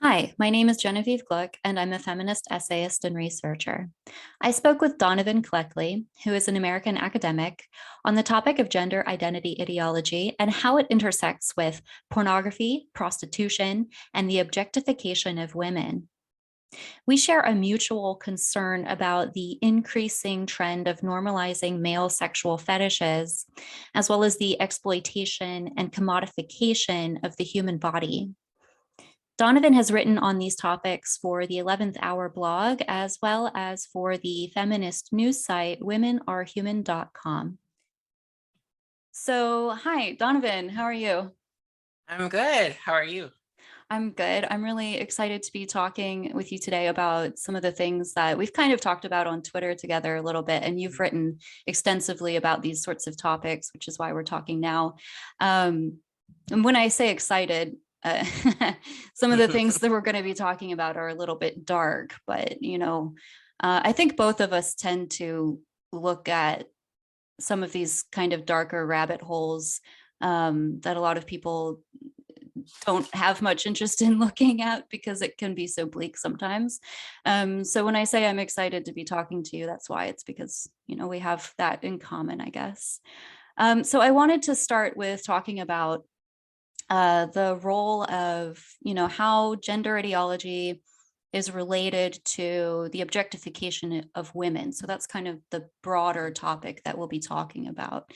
Hi, my name is Genevieve Gluck, and I'm a feminist essayist and researcher. I spoke with Donovan Cleckley, who is an American academic, on the topic of gender identity ideology and how it intersects with pornography, prostitution, and the objectification of women. We share a mutual concern about the increasing trend of normalizing male sexual fetishes, as well as the exploitation and commodification of the human body. Donovan has written on these topics for the 11th Hour blog, as well as for the feminist news site, womenarehuman.com. So, hi, Donovan, how are you? I'm good. How are you? I'm good. I'm really excited to be talking with you today about some of the things that we've kind of talked about on Twitter together a little bit, and you've written extensively about these sorts of topics, which is why we're talking now. And when I say excited, uh, some of the things that we're going to be talking about are a little bit dark, but I think both of us tend to look at some of these kind of darker rabbit holes that a lot of people don't have much interest in looking at because it can be so bleak sometimes. So when I say I'm excited to be talking to you, that's why. It's because we have that in common, I guess. So I wanted to start with talking about the role of, how gender ideology is related to the objectification of women. So that's kind of the broader topic that we'll be talking about.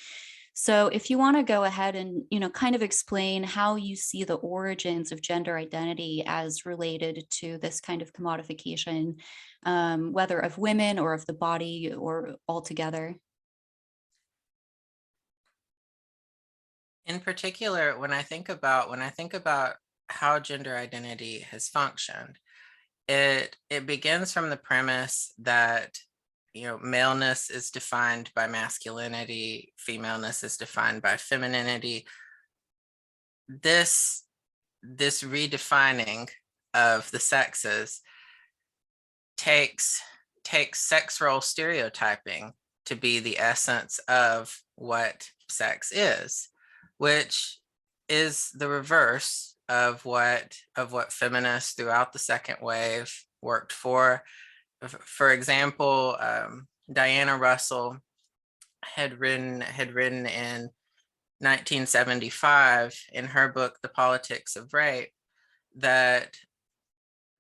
So if you want to go ahead and, kind of explain how you see the origins of gender identity as related to this kind of commodification, whether of women or of the body or altogether. In particular, when I think about how gender identity has functioned, it begins from the premise that maleness is defined by masculinity, femaleness is defined by femininity. This redefining of the sexes takes sex role stereotyping to be the essence of what sex is, which is the reverse of what feminists throughout the second wave worked for. For example, Diana Russell had written in 1975 in her book The Politics of Rape that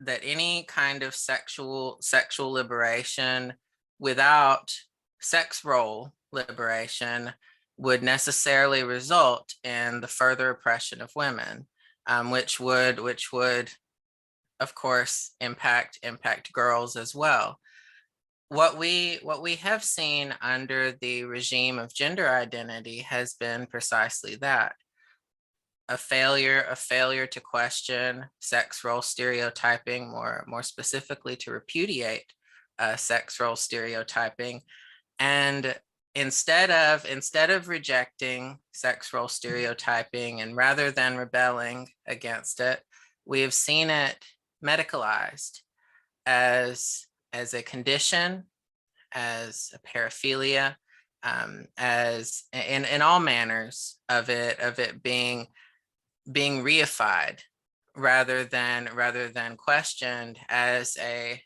any kind of sexual liberation without sex role liberation would necessarily result in the further oppression of women, which would of course impact girls as well. What we have seen under the regime of gender identity has been precisely that: a failure to question sex role stereotyping, more specifically to repudiate sex role stereotyping. And instead of rejecting sex role stereotyping, and rather than rebelling against it, we have seen it medicalized as a condition, as a paraphilia, as in all manners of it being reified rather than questioned as a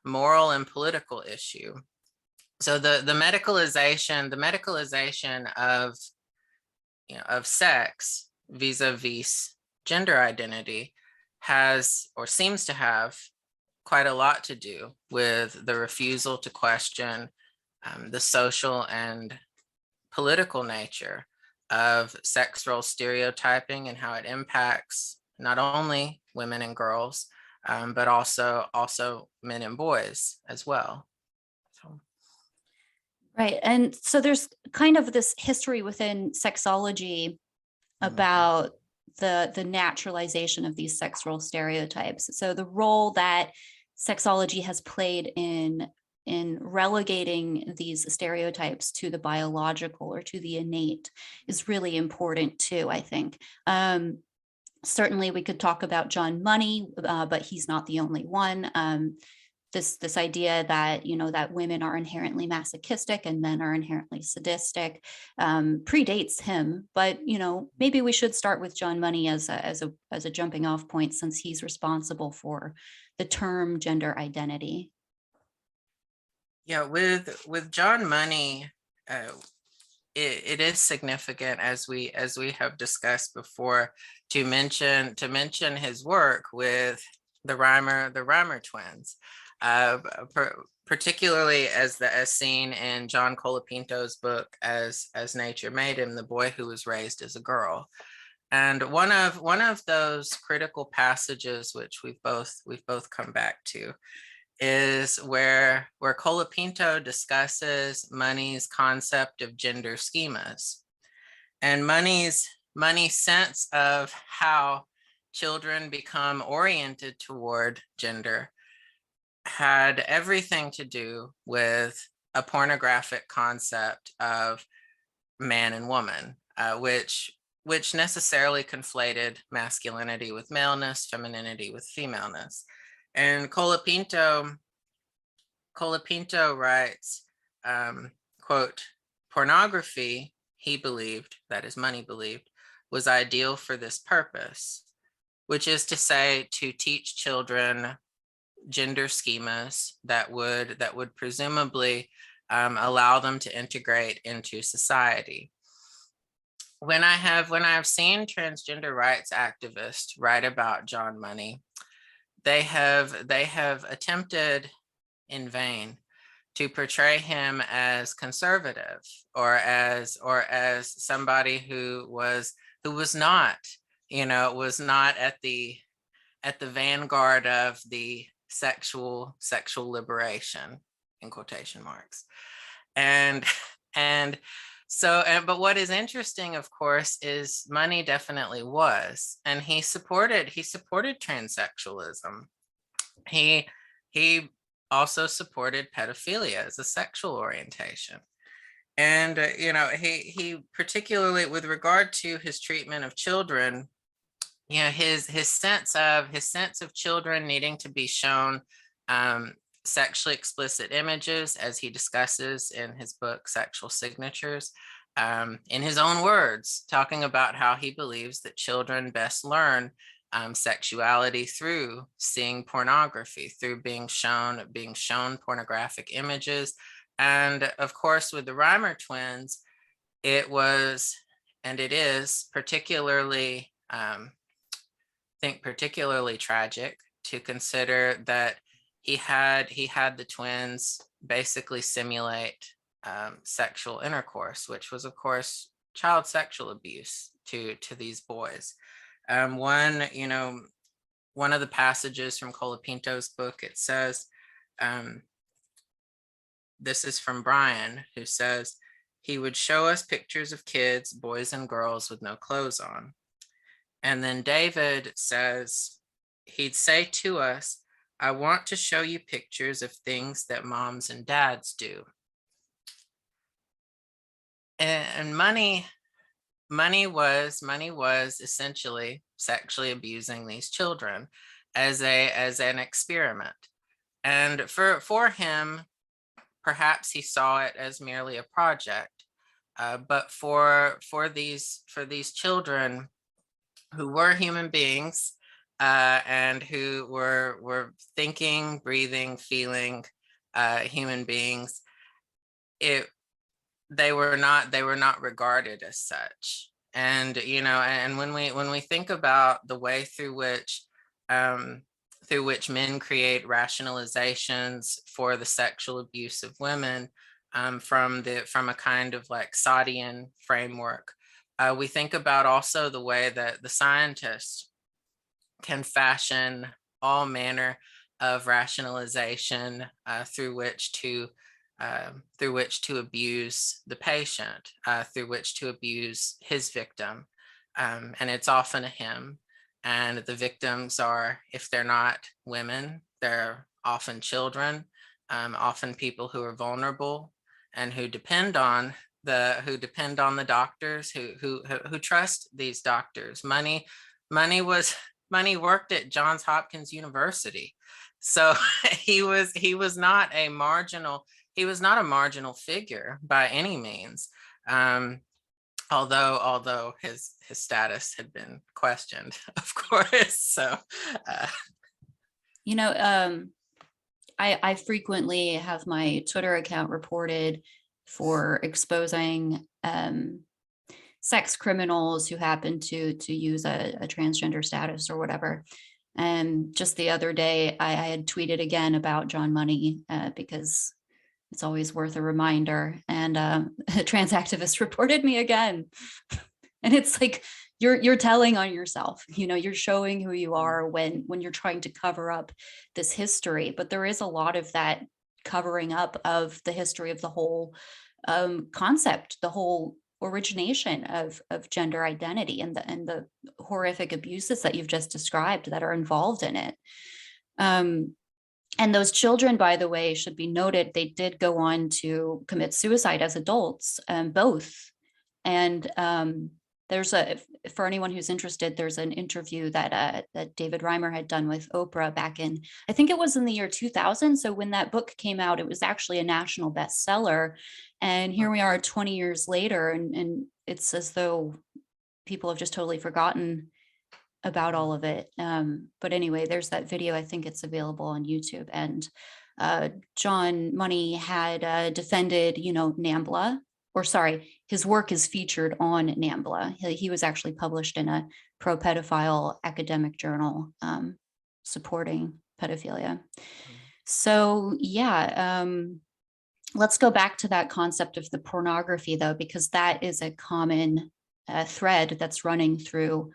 moral and political issue. So the medicalization of sex vis-a-vis gender identity has, or seems to have, quite a lot to do with the refusal to question the social and political nature of sex role stereotyping and how it impacts not only women and girls, but also men and boys as well. So. Right. And so there's kind of this history within sexology about the naturalization of these sex role stereotypes. So the role that sexology has played in relegating these stereotypes to the biological or to the innate is really important too, I think. Certainly we could talk about John Money, but he's not the only one. this idea that, you know, that women are inherently masochistic and men are inherently sadistic, predates him. But, you know, maybe we should start with John Money as a jumping off point, since he's responsible for the term gender identity. Yeah, with John Money, it is significant, as we have discussed before, to mention his work with the Reimer twins, particularly as seen in John Colapinto's book As Nature Made Him, the boy who was raised as a girl. And one of those critical passages, which we've both come back to, is where Colapinto discusses Money's concept of gender schemas, and Money's sense of how children become oriented toward gender had everything to do with a pornographic concept of man and woman, which necessarily conflated masculinity with maleness, femininity with femaleness. And Colapinto writes, quote, pornography, he believed, that is Money believed, was ideal for this purpose, which is to say, to teach children gender schemas that would presumably allow them to integrate into society. When I have seen transgender rights activists write about John Money, they have attempted in vain to portray him as conservative, or as somebody who was not, you know, was not at the vanguard of the sexual liberation, in quotation marks. And so, but what is interesting, of course, is Money definitely was, and he supported transsexualism. He also supported pedophilia as a sexual orientation. And, you know, he particularly with regard to his treatment of children, you know, his sense of children needing to be shown sexually explicit images, as he discusses in his book, Sexual Signatures, in his own words, talking about how he believes that children best learn sexuality through seeing pornography, through being shown pornographic images. And of course, with the Reimer twins, it was, and it is particularly, particularly tragic to consider that he had the twins basically simulate sexual intercourse, which was, of course, child sexual abuse to these boys. One of the passages from Colapinto's book, it says, this is from Brian, who says, he would show us pictures of kids, boys and girls, with no clothes on. And then David says, he'd say to us, I want to show you pictures of things that moms and dads do. And Money was essentially sexually abusing these children as an experiment. And for him, perhaps he saw it as merely a project. But for these children who were human beings, and who were thinking, breathing, feeling human beings, they were not regarded as such. And, you know, and when we think about the way through which men create rationalizations for the sexual abuse of women, from a kind of like Sadian framework, we think about also the way that the scientists can fashion all manner of rationalization through which to abuse the patient, through which to abuse his victim, and it's often a him. And the victims are, if they're not women, they're often children, often people who are vulnerable and who depend on the doctors, who trust these doctors. Money worked at Johns Hopkins University. So he was not a marginal figure by any means. Although his status had been questioned, of course. So You know, I frequently have my Twitter account reported for exposing sex criminals who happen to use a transgender status or whatever. And just the other day, I had tweeted again about John Money because it's always worth a reminder. And a trans activist reported me again. And it's like, you're telling on yourself, you know, you're showing who you are when you're trying to cover up this history. But there is a lot of that covering up of the history of the whole concept, the whole origination of gender identity and the horrific abuses that you've just described that are involved in it. And those children, by the way, should be noted, they did go on to commit suicide as adults, both. And there's for anyone who's interested, there's an interview that David Reimer had done with Oprah back in, I think it was in the year 2000. So when that book came out, it was actually a national bestseller. And here we are 20 years later, and it's as though people have just totally forgotten about all of it. But anyway, there's that video. I think it's available on YouTube. And John Money had defended, you know, NAMBLA, or sorry, his work is featured on NAMBLA. He was actually published in a pro-pedophile academic journal supporting pedophilia. So yeah, let's go back to that concept of the pornography though, because that is a common thread that's running through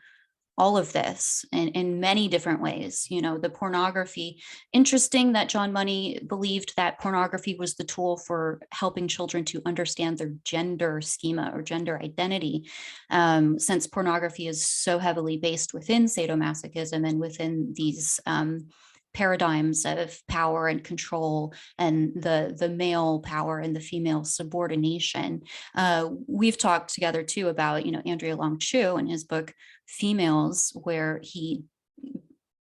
all of this in many different ways. You know, the pornography, interesting that John Money believed that pornography was the tool for helping children to understand their gender schema or gender identity, since pornography is so heavily based within sadomasochism and within these paradigms of power and control and the male power and the female subordination. We've talked together too about, you know, Andrea Long Chu and his book Females, where he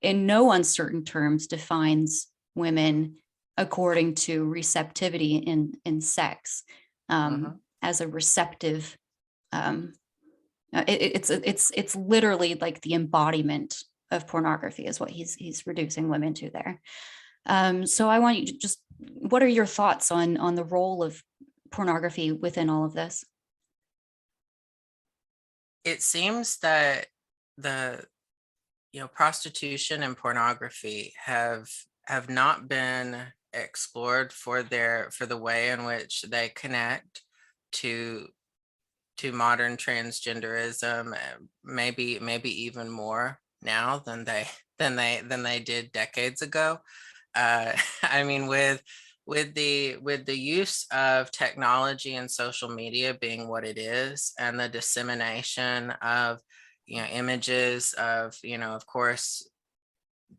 in no uncertain terms defines women according to receptivity in sex, as a receptive. It's literally like the embodiment of pornography is what he's reducing women to there. So I want you to just, what are your thoughts on the role of pornography within all of this? it seems that the prostitution and pornography have not been explored for the way in which they connect to modern transgenderism, maybe even more now than they did decades ago. I mean, with the use of technology and social media being what it is, and the dissemination of images of, of course,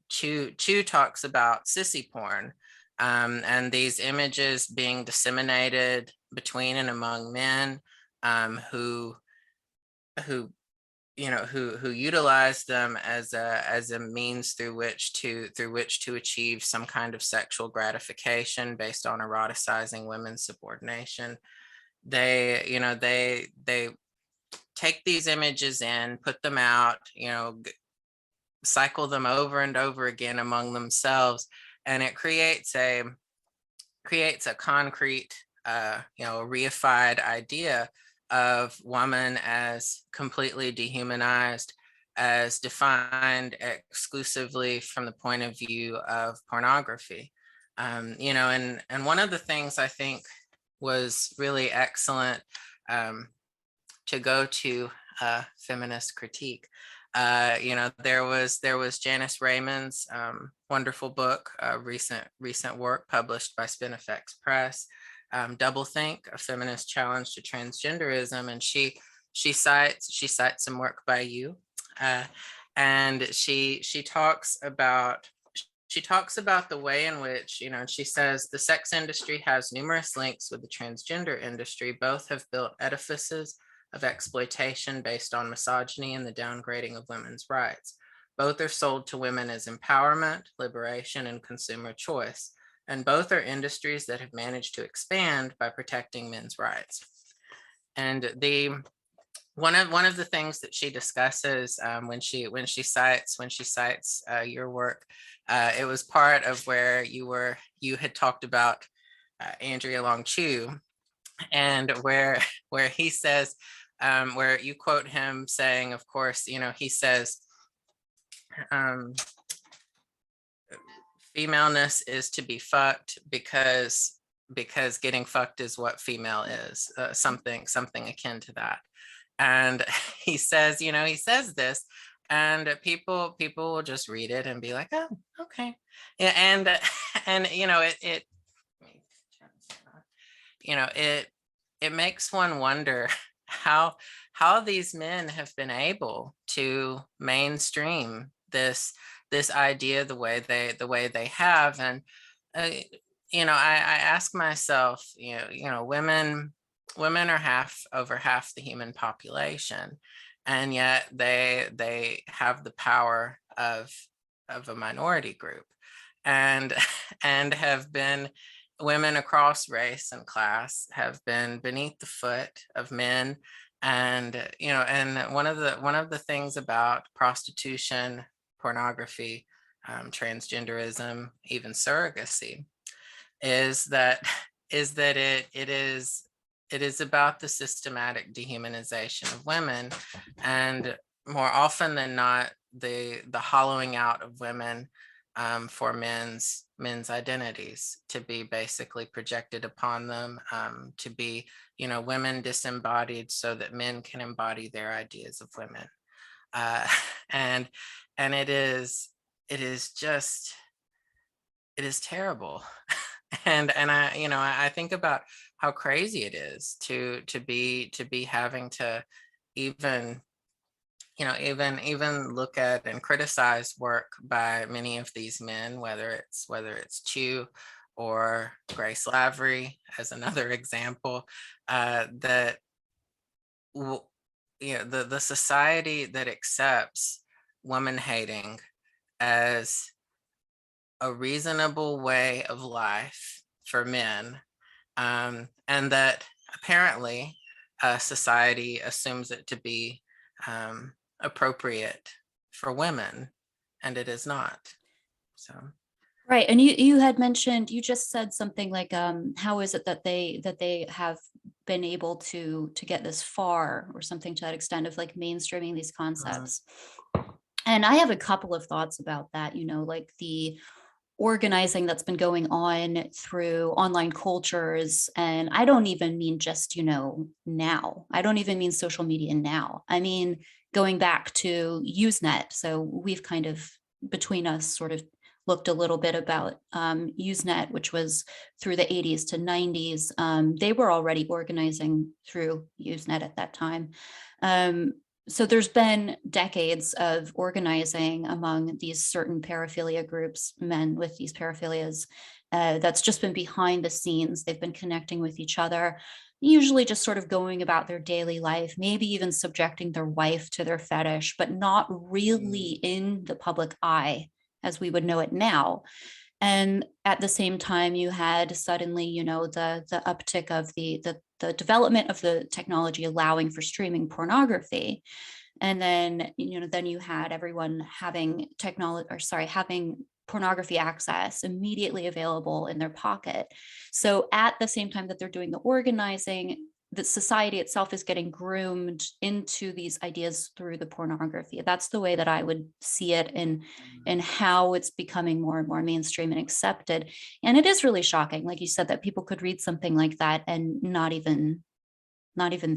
Chu talks about sissy porn, and these images being disseminated between and among men who utilize them as a means through which to achieve some kind of sexual gratification based on eroticizing women's subordination. They take these images in, put them out, cycle them over and over again among themselves, and it creates a concrete, reified idea of woman as completely dehumanized, as defined exclusively from the point of view of pornography. And one of the things I think was really excellent to go to feminist critique. There was Janice Raymond's wonderful book, recent work published by Spinifex Press, Doublethink: A Feminist Challenge to Transgenderism, and she cites some work by you, and she talks about the way in which, and she says the sex industry has numerous links with the transgender industry. Both have built edifices of exploitation based on misogyny and the downgrading of women's rights. Both are sold to women as empowerment, liberation, and consumer choice. And both are industries that have managed to expand by protecting men's rights. And one of the things that she discusses when she cites your work, it was part of where you had talked about Andrea Long Chu, and where he says, where you quote him saying, of course, he says, femaleness is to be fucked because getting fucked is what female is, something akin to that. And he says, he says this, and people will just read it and be like, oh, okay. Yeah, and it makes one wonder how these men have been able to mainstream this idea the way they have. And I ask myself, women are over half the human population, and yet they have the power of a minority group, and have been, women across race and class have been beneath the foot of men. And and one of the things about prostitution, pornography, transgenderism, even surrogacy, is that it is about the systematic dehumanization of women, and more often than not, the hollowing out of women for men's identities to be basically projected upon them, to be, women disembodied so that men can embody their ideas of women. And it is terrible. And I think about how crazy it is to be having to even look at and criticize work by many of these men, whether it's Chu or Grace Lavery as another example, that the society that accepts woman hating as a reasonable way of life for men, and that apparently society assumes it to be appropriate for women, and it is not. So Right. And you had mentioned, you just said something like, how is it that they have been able to get this far, or something to that extent, of like mainstreaming these concepts. And I have a couple of thoughts about that, like the organizing that's been going on through online cultures. And I don't even mean just, now. I don't even mean social media now. I mean, going back to Usenet. So we've kind of, between us, sort of looked a little bit about Usenet, which was through the 80s to 90s. They were already organizing through Usenet at that time. So there's been decades of organizing among these certain paraphilia groups, men with these paraphilias, that's just been behind the scenes. They've been connecting with each other, usually just sort of going about their daily life, maybe even subjecting their wife to their fetish, but not really in the public eye as we would know it now. And at the same time, you had suddenly, the uptick of the development of the technology allowing for streaming pornography. And then, then you had everyone having having pornography access immediately available in their pocket. So at the same time that they're doing the organizing, the society itself is getting groomed into these ideas through the pornography. That's the way that I would see it, and how it's becoming more and more mainstream and accepted. And it is really shocking, like you said, that people could read something like that and not even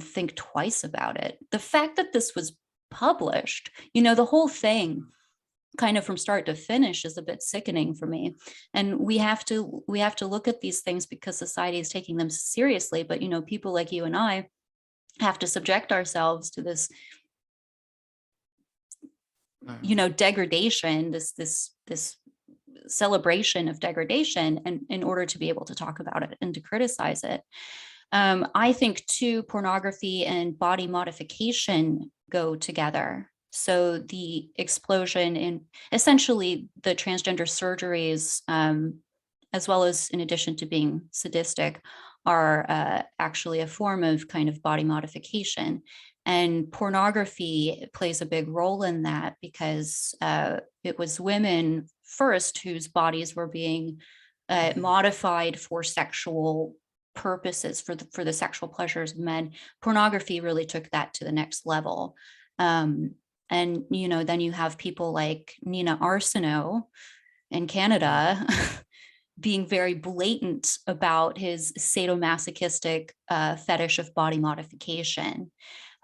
think twice about it. The fact that this was published, the whole thing, kind of from start to finish, is a bit sickening for me. And we have to look at these things because society is taking them seriously. But people like you and I have to subject ourselves to this degradation, this celebration of degradation, and in order to be able to talk about it and to criticize it. I think too, pornography and body modification go together. So the explosion in essentially the transgender surgeries, as well as in addition to being sadistic, are actually a form of kind of body modification. And pornography plays a big role in that because it was women first whose bodies were being modified for sexual purposes, for the sexual pleasures of men. Pornography really took that to the next level. And then you have people like Nina Arsenault in Canada being very blatant about his sadomasochistic fetish of body modification.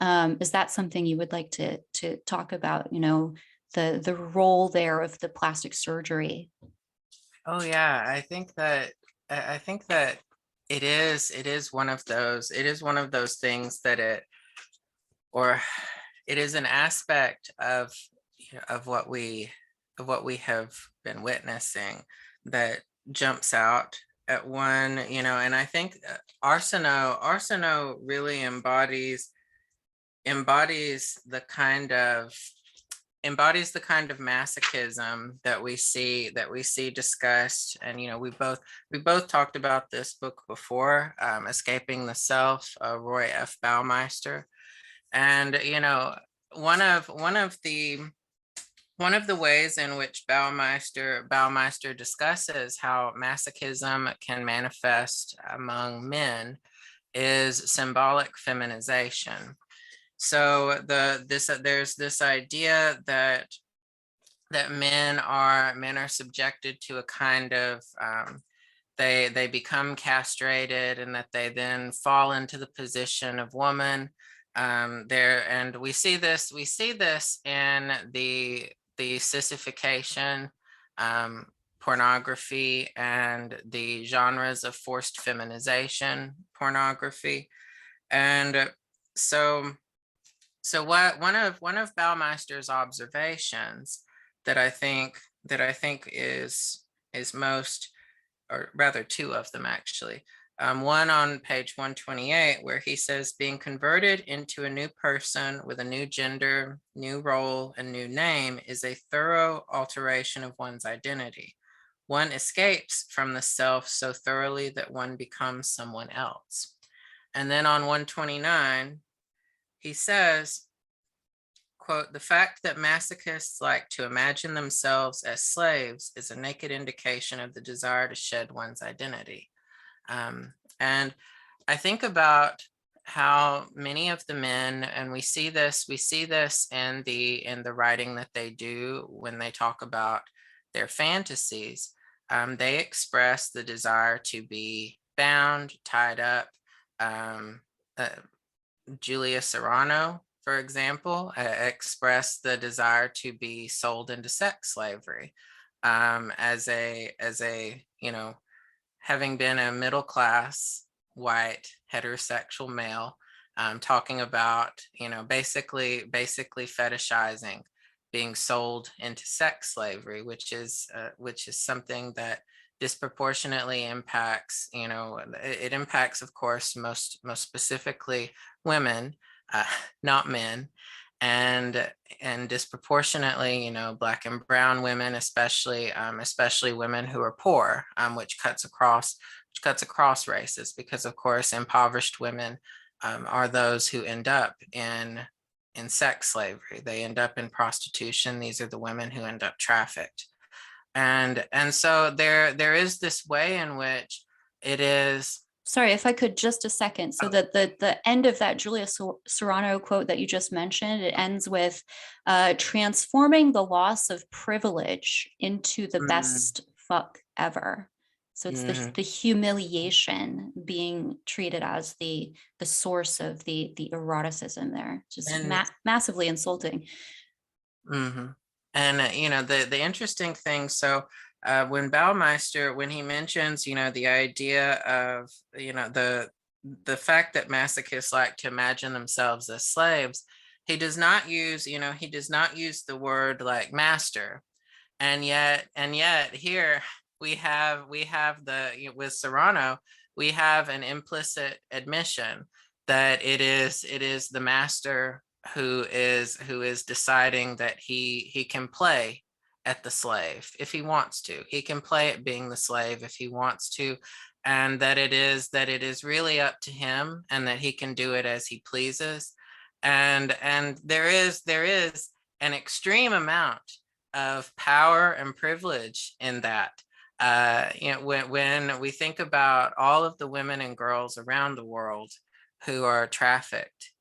Is that something you would like to talk about? The role there of the plastic surgery. Oh yeah, I think that it is one of those things that it is an aspect of of what we have been witnessing that jumps out at one, and I think Arsenault really embodies the kind of masochism that we see discussed. And we both talked about this book before, Escaping the Self, Roy F. Baumeister. And one of the ways in which Baumeister discusses how masochism can manifest among men is symbolic feminization. So there's this idea that men are subjected to a kind of they become castrated, and that they then fall into the position of woman. And we see this in the sissification, pornography, and the genres of forced feminization pornography. And so one of Baumeister's observations that I think is most, or rather two of them actually. One on page 128, where he says, being converted into a new person with a new gender, new role, and new name is a thorough alteration of one's identity. One escapes from the self so thoroughly that one becomes someone else. And then on 129, he says, quote, the fact that masochists like to imagine themselves as slaves is a naked indication of the desire to shed one's identity. And I think about how many of the men, and we see this in the writing that they do when they talk about their fantasies. They express the desire to be bound, tied up. Julia Serrano, for example, expressed the desire to be sold into sex slavery, as a having been a middle class white heterosexual male, talking about basically fetishizing being sold into sex slavery, which is something that disproportionately impacts, it impacts, of course, most specifically women, not men, and disproportionately, Black and brown women, especially women who are poor, which cuts across races, because of course impoverished women are those who end up in sex slavery. They end up in prostitution. These are the women who end up trafficked. And so there is this way in which it is. Sorry, if I could just a second. So that the end of that Julia Serrano quote that you just mentioned, it ends with transforming the loss of privilege into the best fuck ever. So it's the humiliation being treated as the source of the eroticism there, just massively insulting. Mm-hmm. And the interesting thing, so when Baumeister, when he mentions the idea of the fact that masochists like to imagine themselves as slaves, he does not use the word like master. And yet here we have with Serrano, we have an implicit admission that it is the master who is deciding that he can play at the slave if he wants to. He can play at being the slave if he wants to, and that it is really up to him, and that he can do it as he pleases. And there is an extreme amount of power and privilege in that. When we think about all of the women and girls around the world who are trafficked,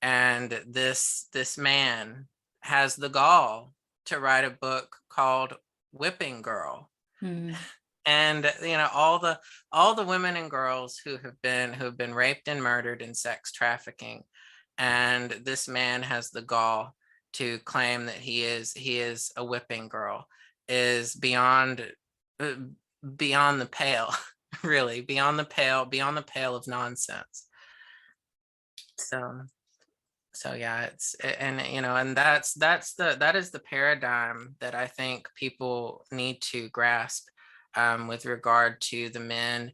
and this man has the gall to write a book called Whipping Girl. Mm. And all the women and girls who have been raped and murdered in sex trafficking, and this man has the gall to claim that he is a whipping girl, is beyond the pale. Really beyond the pale of nonsense. So yeah, and that is the paradigm that I think people need to grasp, with regard to the men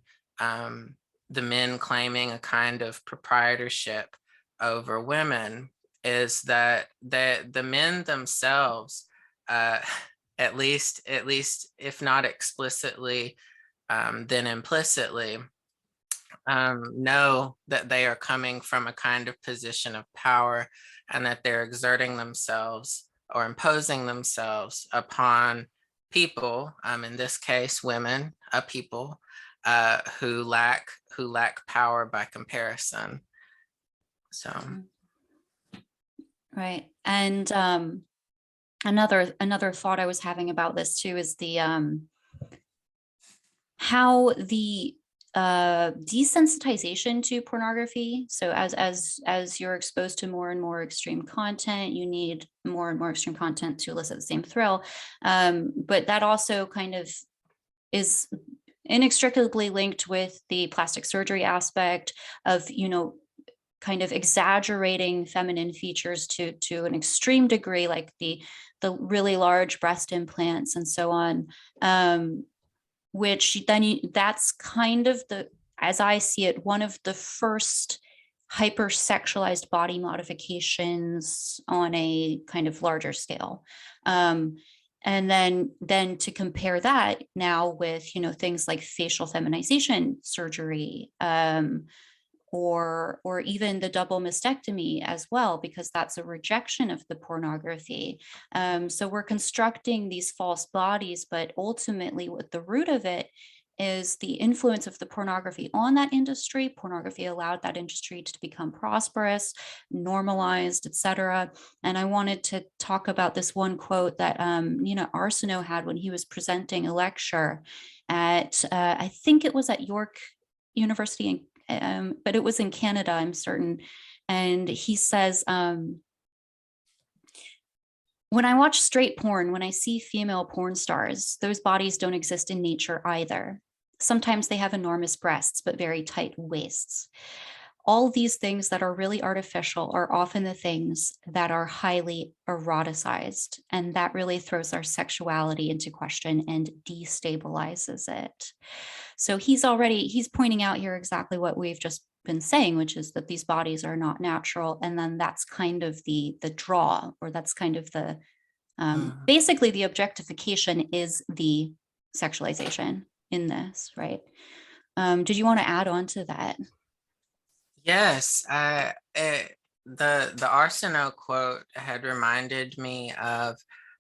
claiming a kind of proprietorship over women, is that the men themselves, at least if not explicitly, then implicitly, know that they are coming from a kind of position of power, and that they're exerting themselves or imposing themselves upon people, in this case women, a people who lack power by comparison. So right. And another thought I was having about this too is the how the desensitization to pornography. So as you're exposed to more and more extreme content, you need more and more extreme content to elicit the same thrill. But that also kind of is inextricably linked with the plastic surgery aspect of, kind of exaggerating feminine features to an extreme degree, like the really large breast implants and so on. Which then that's kind of as I see it, one of the first hypersexualized body modifications on a kind of larger scale. And then to compare that now with, things like facial feminization surgery, or even the double mastectomy as well, because that's a rejection of the pornography. So we're constructing these false bodies, but ultimately what the root of it is the influence of the pornography on that industry. Pornography allowed that industry to become prosperous, normalized, etc. And I wanted to talk about this one quote that Arsenault had when he was presenting a lecture at, I think it was at York University but it was in Canada, I'm certain. And he says, when I watch straight porn, when I see female porn stars, those bodies don't exist in nature either. Sometimes they have enormous breasts, but very tight waists. All these things that are really artificial are often the things that are highly eroticized. And that really throws our sexuality into question and destabilizes it. So he's pointing out here exactly what we've just been saying, which is that these bodies are not natural. And then that's kind of the draw, or that's kind of the, basically the objectification is the sexualization in this, right? Did you want to add on to that? yes, the Arsenault quote had reminded me of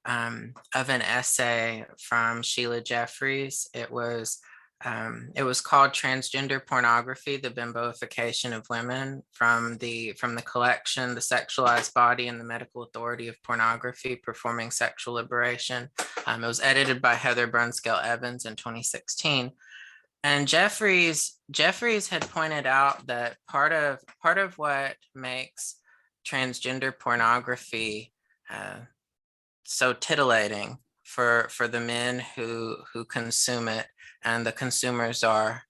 an essay from Sheila Jeffries. It was called Transgender Pornography, the Bimboification of Women, from the collection The Sexualized Body and the Medical Authority of Pornography, Performing Sexual Liberation. It was edited by Heather Brunskill Evans in 2016. And Jeffries had pointed out that part of what makes transgender pornography so titillating for the men who consume it, and the consumers are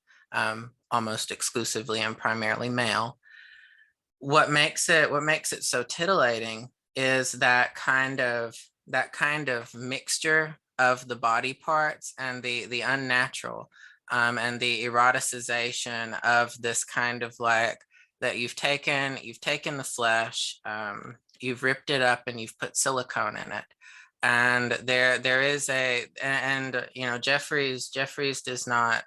almost exclusively and primarily male. What makes it so titillating is that kind of mixture of the body parts and the unnatural, and the eroticization of this kind of like that you've taken the flesh, you've ripped it up and you've put silicone in it. And there is and you know, Jeffries does not,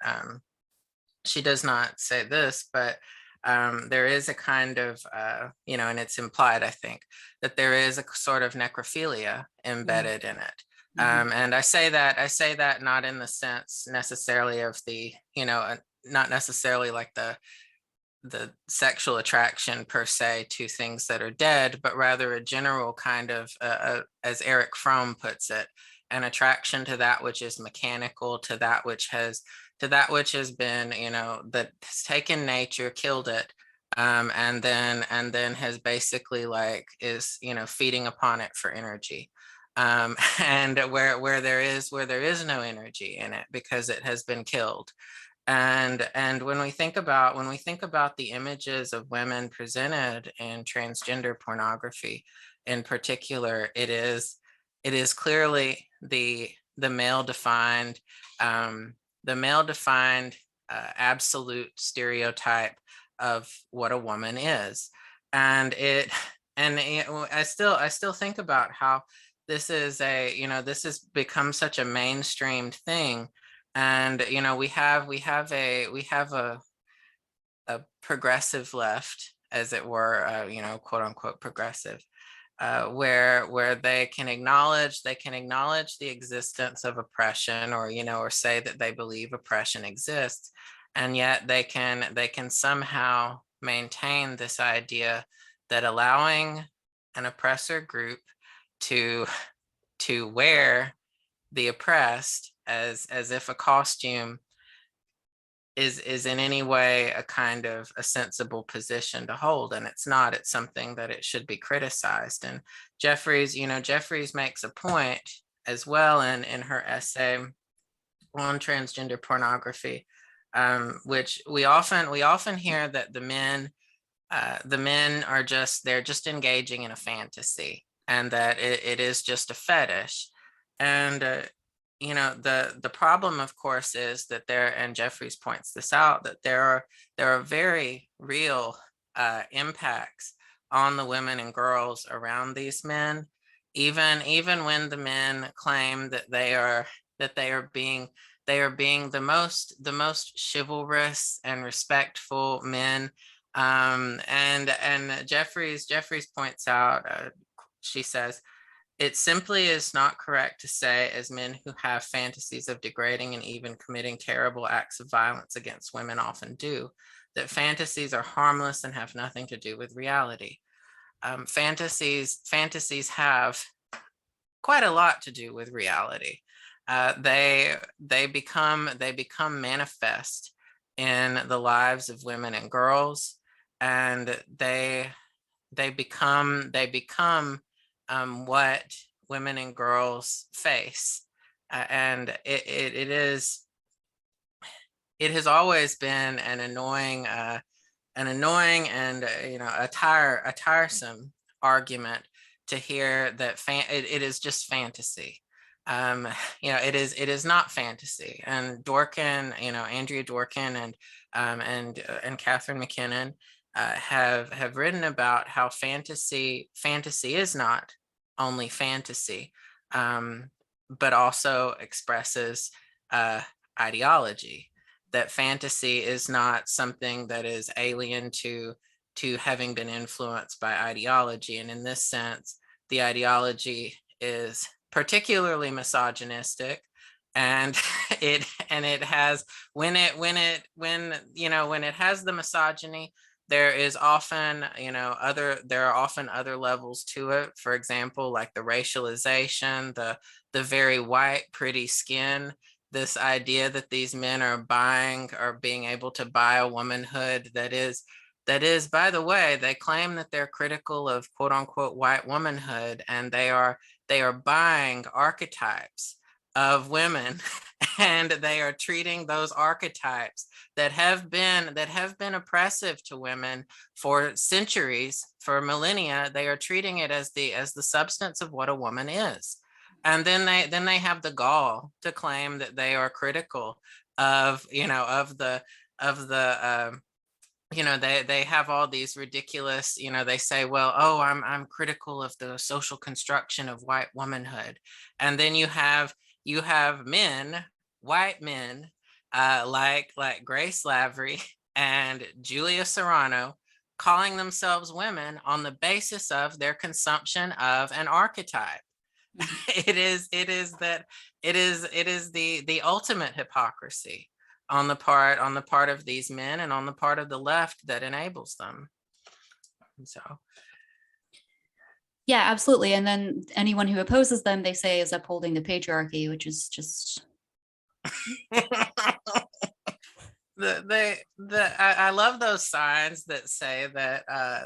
she does not say this, but there is a kind of, you know, and it's implied, I think, that there is a sort of necrophilia embedded in it. And I say that not in the sense necessarily of the, you know, not necessarily like the sexual attraction per se to things that are dead, but rather a general kind of, as Eric Fromm puts it, an attraction to that which is mechanical, to that which has been, you know, that has taken nature, killed it, and then has basically like is, you know, feeding upon it for energy. And where there is no energy in it because it has been killed. And when we think about the images of women presented in transgender pornography in particular, it is clearly the male defined, absolute stereotype of what a woman is. And I still think about how this is this has become such a mainstreamed thing. And you know, we have a progressive left, as it were, you know, quote unquote progressive, where they can acknowledge the existence of oppression, or you know, or say that they believe oppression exists, and yet they can somehow maintain this idea that allowing an oppressor group to wear the oppressed as if a costume is in any way a kind of a sensible position to hold. And it's not. It's something that it should be criticized. And Jeffries makes a point as well in her essay on transgender pornography, which we often hear that the men are they're just engaging in a fantasy, and that it is just a fetish. And you know, the problem, of course, is that and Jeffries points this out, that there are very real impacts on the women and girls around these men, even when the men claim that they are being the most chivalrous and respectful men. And Jeffries points out, she says, it simply is not correct to say, as men who have fantasies of degrading and even committing terrible acts of violence against women often do, that fantasies are harmless and have nothing to do with reality. Fantasies have quite a lot to do with reality. They become manifest in the lives of women and girls, and they become what women and girls face. And it has always been an annoying and you know, a tiresome argument to hear that it is just fantasy. You know, it is not fantasy. And Dworkin, you know, Andrea Dworkin and Catherine McKinnon have written about how fantasy is not only fantasy, but also expresses ideology. That fantasy is not something that is alien to having been influenced by ideology. And in this sense, the ideology is particularly misogynistic, and it has, when you know, when it has the misogyny, there is often, you know, there are often other levels to it. For example, like the racialization, the very white, pretty skin, this idea that these men are being able to buy a womanhood that is, by the way, they claim that they're critical of quote unquote white womanhood, and they are buying archetypes of women and they are treating those archetypes that have been oppressive to women for centuries, for millennia. They are treating it as the substance of what a woman is. And then they have the gall to claim that they are critical of, you know, of the you know, they have all these ridiculous, you know, they say, well, oh, I'm critical of the social construction of white womanhood. And then you have men, white men, like Grace Lavery and Julia Serrano, calling themselves women on the basis of their consumption of an archetype. Mhm. It is the ultimate hypocrisy on the part of these men and on the part of the left that enables them. And so Yeah, absolutely. And then anyone who opposes them, they say is upholding the patriarchy, which is just I love those signs that say that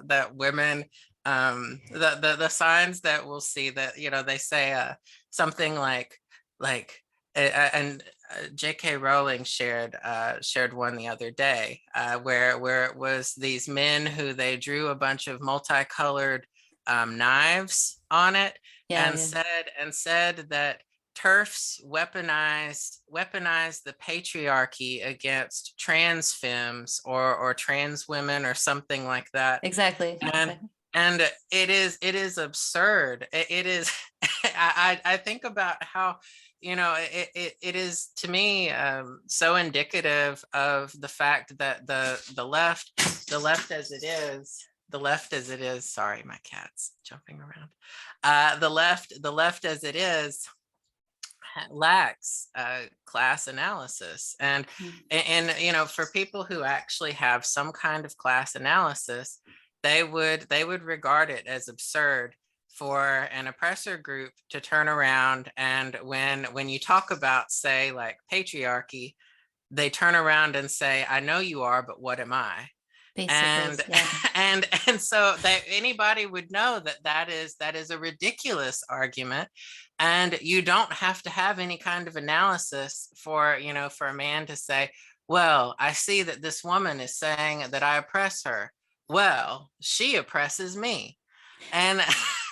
that women, the signs that we'll see that, you know, they say something like and J.K. Rowling shared one the other day, where it was these men who they drew a bunch of multicolored knives on it, yeah, and yeah. said that TERFs weaponize the patriarchy against trans femmes or trans women or something like that. Exactly. And Exactly. it is absurd. It is. I think about how, you know, it is to me so indicative of the fact that the left as it is, sorry, my cat's jumping around, the left as it is lacks class analysis. And you know, for people who actually have some kind of class analysis, they would regard it as absurd for an oppressor group to turn around, and when you talk about, say, like patriarchy, they turn around and say, I know you are, but what am I? Basically, And yeah. and so that anybody would know that that is a ridiculous argument, and you don't have to have any kind of analysis for, you know, for a man to say, well, I see that this woman is saying that I oppress her, well, she oppresses me. And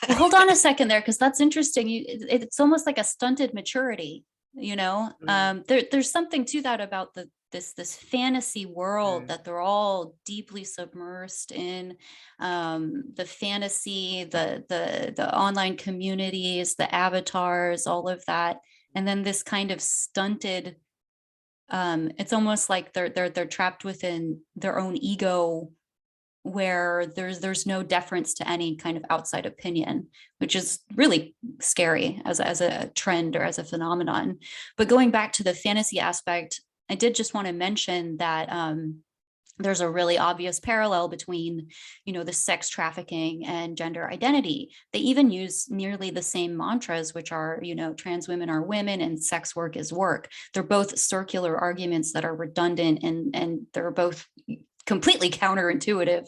Well, hold on a second there, because that's interesting. It's almost like a stunted maturity, you know. There's something to that about this fantasy world that they're all deeply submersed in, the fantasy, the online communities, the avatars, all of that, and then this kind of stunted. It's almost like they're trapped within their own ego, where there's no deference to any kind of outside opinion, which is really scary as a trend or as a phenomenon. But going back to the fantasy aspect, I did just want to mention that there's a really obvious parallel between, you know, the sex trafficking and gender identity. They even use nearly the same mantras, which are, you know, trans women are women and sex work is work. They're both circular arguments that are redundant, and they're both completely counterintuitive.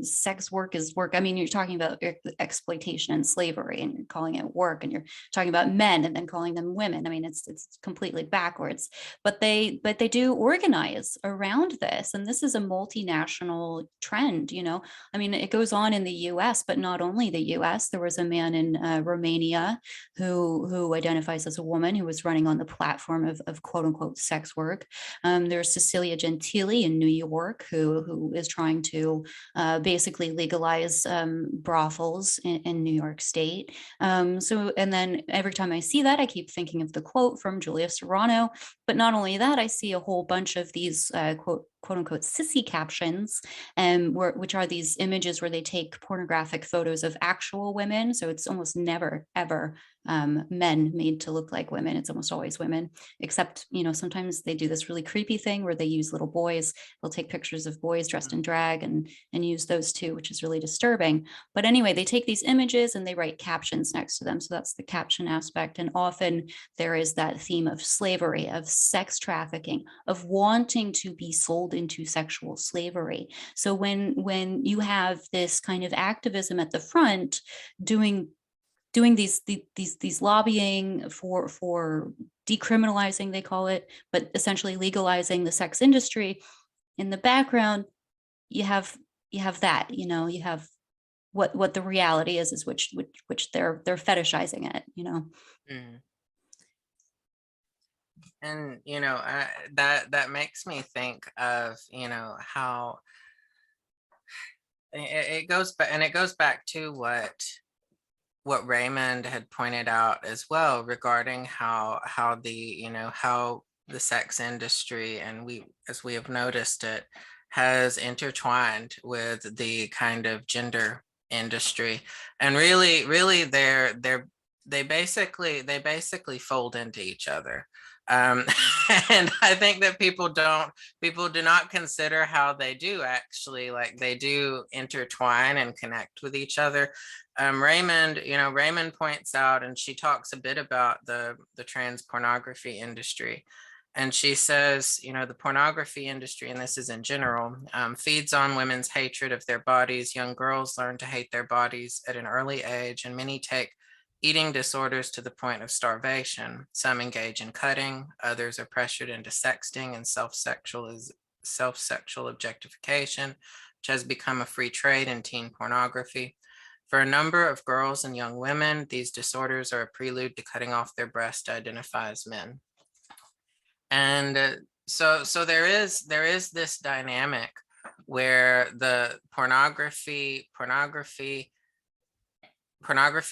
Sex work is work. I mean, you're talking about exploitation and slavery, and you're calling it work, and you're talking about men and then calling them women. I mean, it's completely backwards. But they do organize around this, and this is a multinational trend. You know, I mean, it goes on in the U.S., but not only the U.S. There was a man in Romania who identifies as a woman, who was running on the platform of quote unquote sex work. There's Cecilia Gentili in New York, who is trying to basically legalize brothels in New York State. So, and then every time I see that, I keep thinking of the quote from Julia Serrano. But not only that, I see a whole bunch of these quote unquote sissy captions, which are these images where they take pornographic photos of actual women. So it's almost never, ever men made to look like women. It's almost always women, except, you know, sometimes they do this really creepy thing where they use little boys. They'll take pictures of boys dressed in drag and use those too, which is really disturbing. But anyway, they take these images and they write captions next to them. So that's the caption aspect. And often there is that theme of slavery, of sex trafficking, of wanting to be sold into sexual slavery. So when you have this kind of activism at the front doing these lobbying for decriminalizing, they call it, but essentially legalizing the sex industry, in the background you have that, you know, you have what the reality is which they're fetishizing it, you know. mm. And you know, that makes me think of, you know, how it goes back, and it goes back to what Raymond had pointed out as well regarding how the sex industry, and as we have noticed it, has intertwined with the kind of gender industry, and really they basically fold into each other. And I think that people do not consider how they do actually, like, they do intertwine and connect with each other. Raymond points out, and she talks a bit about the trans pornography industry. And she says, the pornography industry, and this is in general, feeds on women's hatred of their bodies. Young girls learn to hate their bodies at an early age, and many take eating disorders to the point of starvation. Some engage in cutting, others are pressured into sexting and self-sexual objectification, which has become a free trade in teen pornography. For a number of girls and young women, these disorders are a prelude to cutting off their breast to identify as men. And so there is this dynamic where the pornography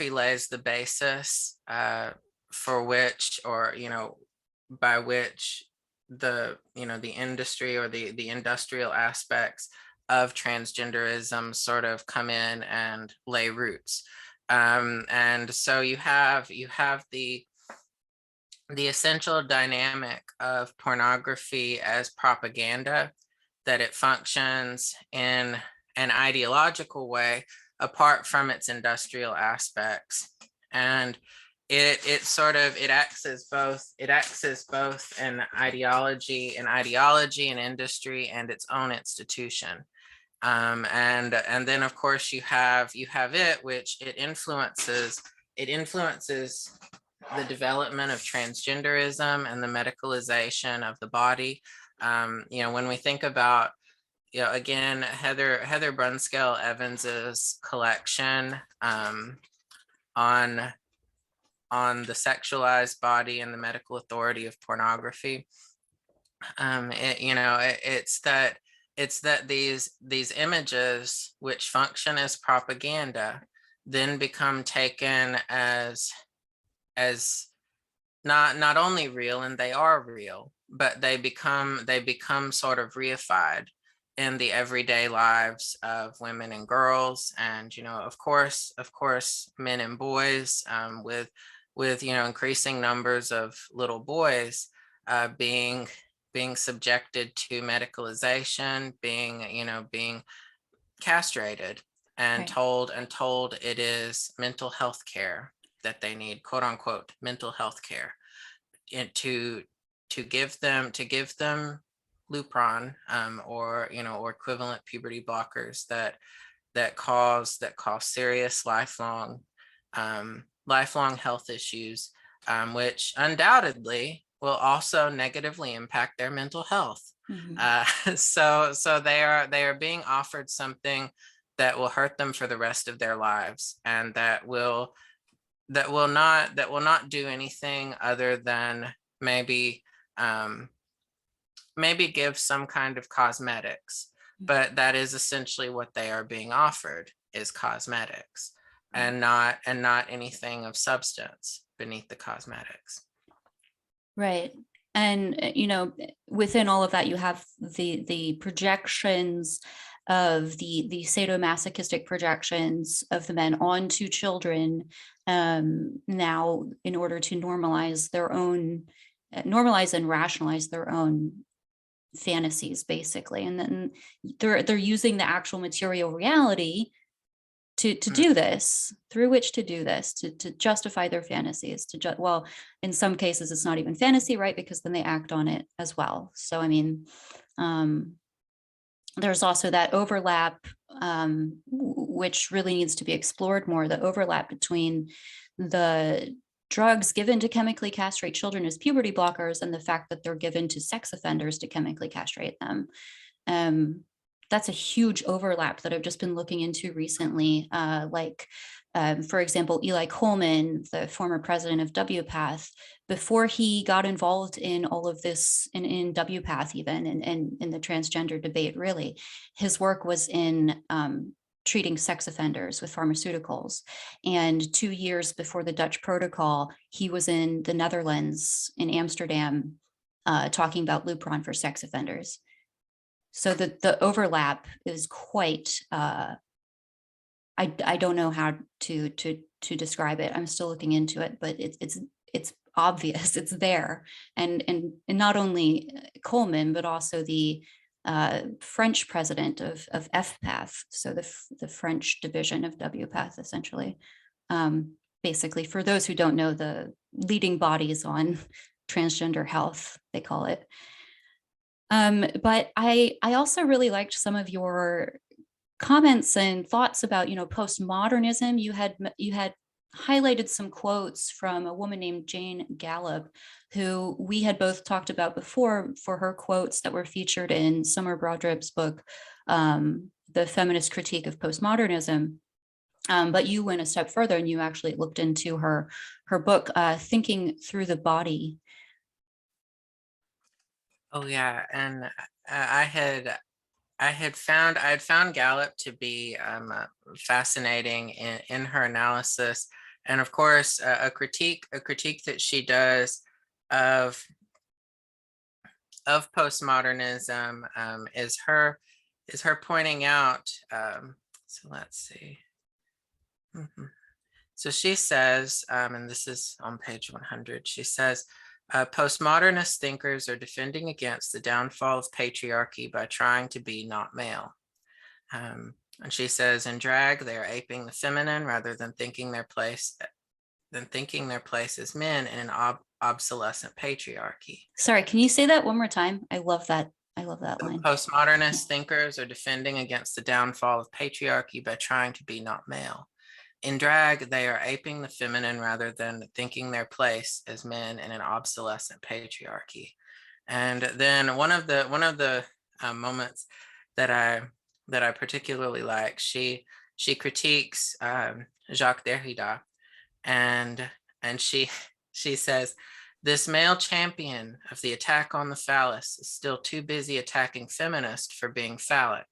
lays the basis for which, or by which the industry, or the industrial aspects of transgenderism sort of come in and lay roots. And so you have the essential dynamic of pornography as propaganda, that it functions in an ideological way apart from its industrial aspects. And it acts as both an ideology, an industry, and its own institution. And then of course you have it, which it influences the development of transgenderism and the medicalization of the body. When we think about, again, Heather Brunskell Evans's collection on the sexualized body and the medical authority of pornography, it's that these images, which function as propaganda, then become taken as not only real, and they are real, but they become sort of reified in the everyday lives of women and girls, and of course men and boys, with increasing numbers of little boys being subjected to medicalization, being castrated, and Right. told it is mental health care that they need, quote unquote mental health care, and to give them Lupron, or equivalent puberty blockers that cause serious lifelong health issues, which undoubtedly will also negatively impact their mental health. Mhm. So they are being offered something that will hurt them for the rest of their lives, and that will not do anything other than maybe give some kind of cosmetics. But that is essentially what they are being offered, is cosmetics, and not anything of substance beneath the cosmetics. Right. And within all of that, you have the projections of the sadomasochistic projections of the men onto children, now, in order to normalize and rationalize their own fantasies, basically. And then they're using the actual material reality to do this, through which to do this, to justify their fantasies, well, in some cases it's not even fantasy, right? Because then they act on it as well. So I mean, there's also that overlap, which really needs to be explored more, the overlap between the drugs given to chemically castrate children as puberty blockers and the fact that they're given to sex offenders to chemically castrate them. That's a huge overlap that I've just been looking into recently. For example, Eli Coleman, the former president of WPATH, before he got involved in all of this, in WPATH even, and in the transgender debate, really, his work was in treating sex offenders with pharmaceuticals. And 2 years before the Dutch protocol, he was in the Netherlands, in Amsterdam, talking about Lupron for sex offenders. So the overlap is quite, I don't know how to describe it. I'm still looking into it, but it's obvious, it's there. And not only Coleman, but also the French president of FPATH, so the French division of WPATH, essentially. Basically, for those who don't know, the leading bodies on transgender health, they call it. But I also really liked some of your comments and thoughts about, postmodernism. You had highlighted some quotes from a woman named Jane Gallup, who we had both talked about before for her quotes that were featured in Summer Brodribb's book, The Feminist Critique of Postmodernism. But you went a step further and you actually looked into her book, Thinking Through the Body. Oh yeah, and I had found Gallup to be fascinating in her analysis, and of course a critique that she does of postmodernism is her pointing out. So let's see. So she says, and this is on page 100. She says, postmodernist thinkers are defending against the downfall of patriarchy by trying to be not male. And she says, in drag, they are aping the feminine rather than thinking their place as men in an obsolescent patriarchy. Sorry, can you say that one more time? I love that. I love that line. Postmodernist thinkers are defending against the downfall of patriarchy by trying to be not male. In drag, they are aping the feminine rather than thinking their place as men in an obsolescent patriarchy. And then one of the moments that I particularly like, she critiques Jacques Derrida, and she says, this male champion of the attack on the phallus is still too busy attacking feminists for being phallic.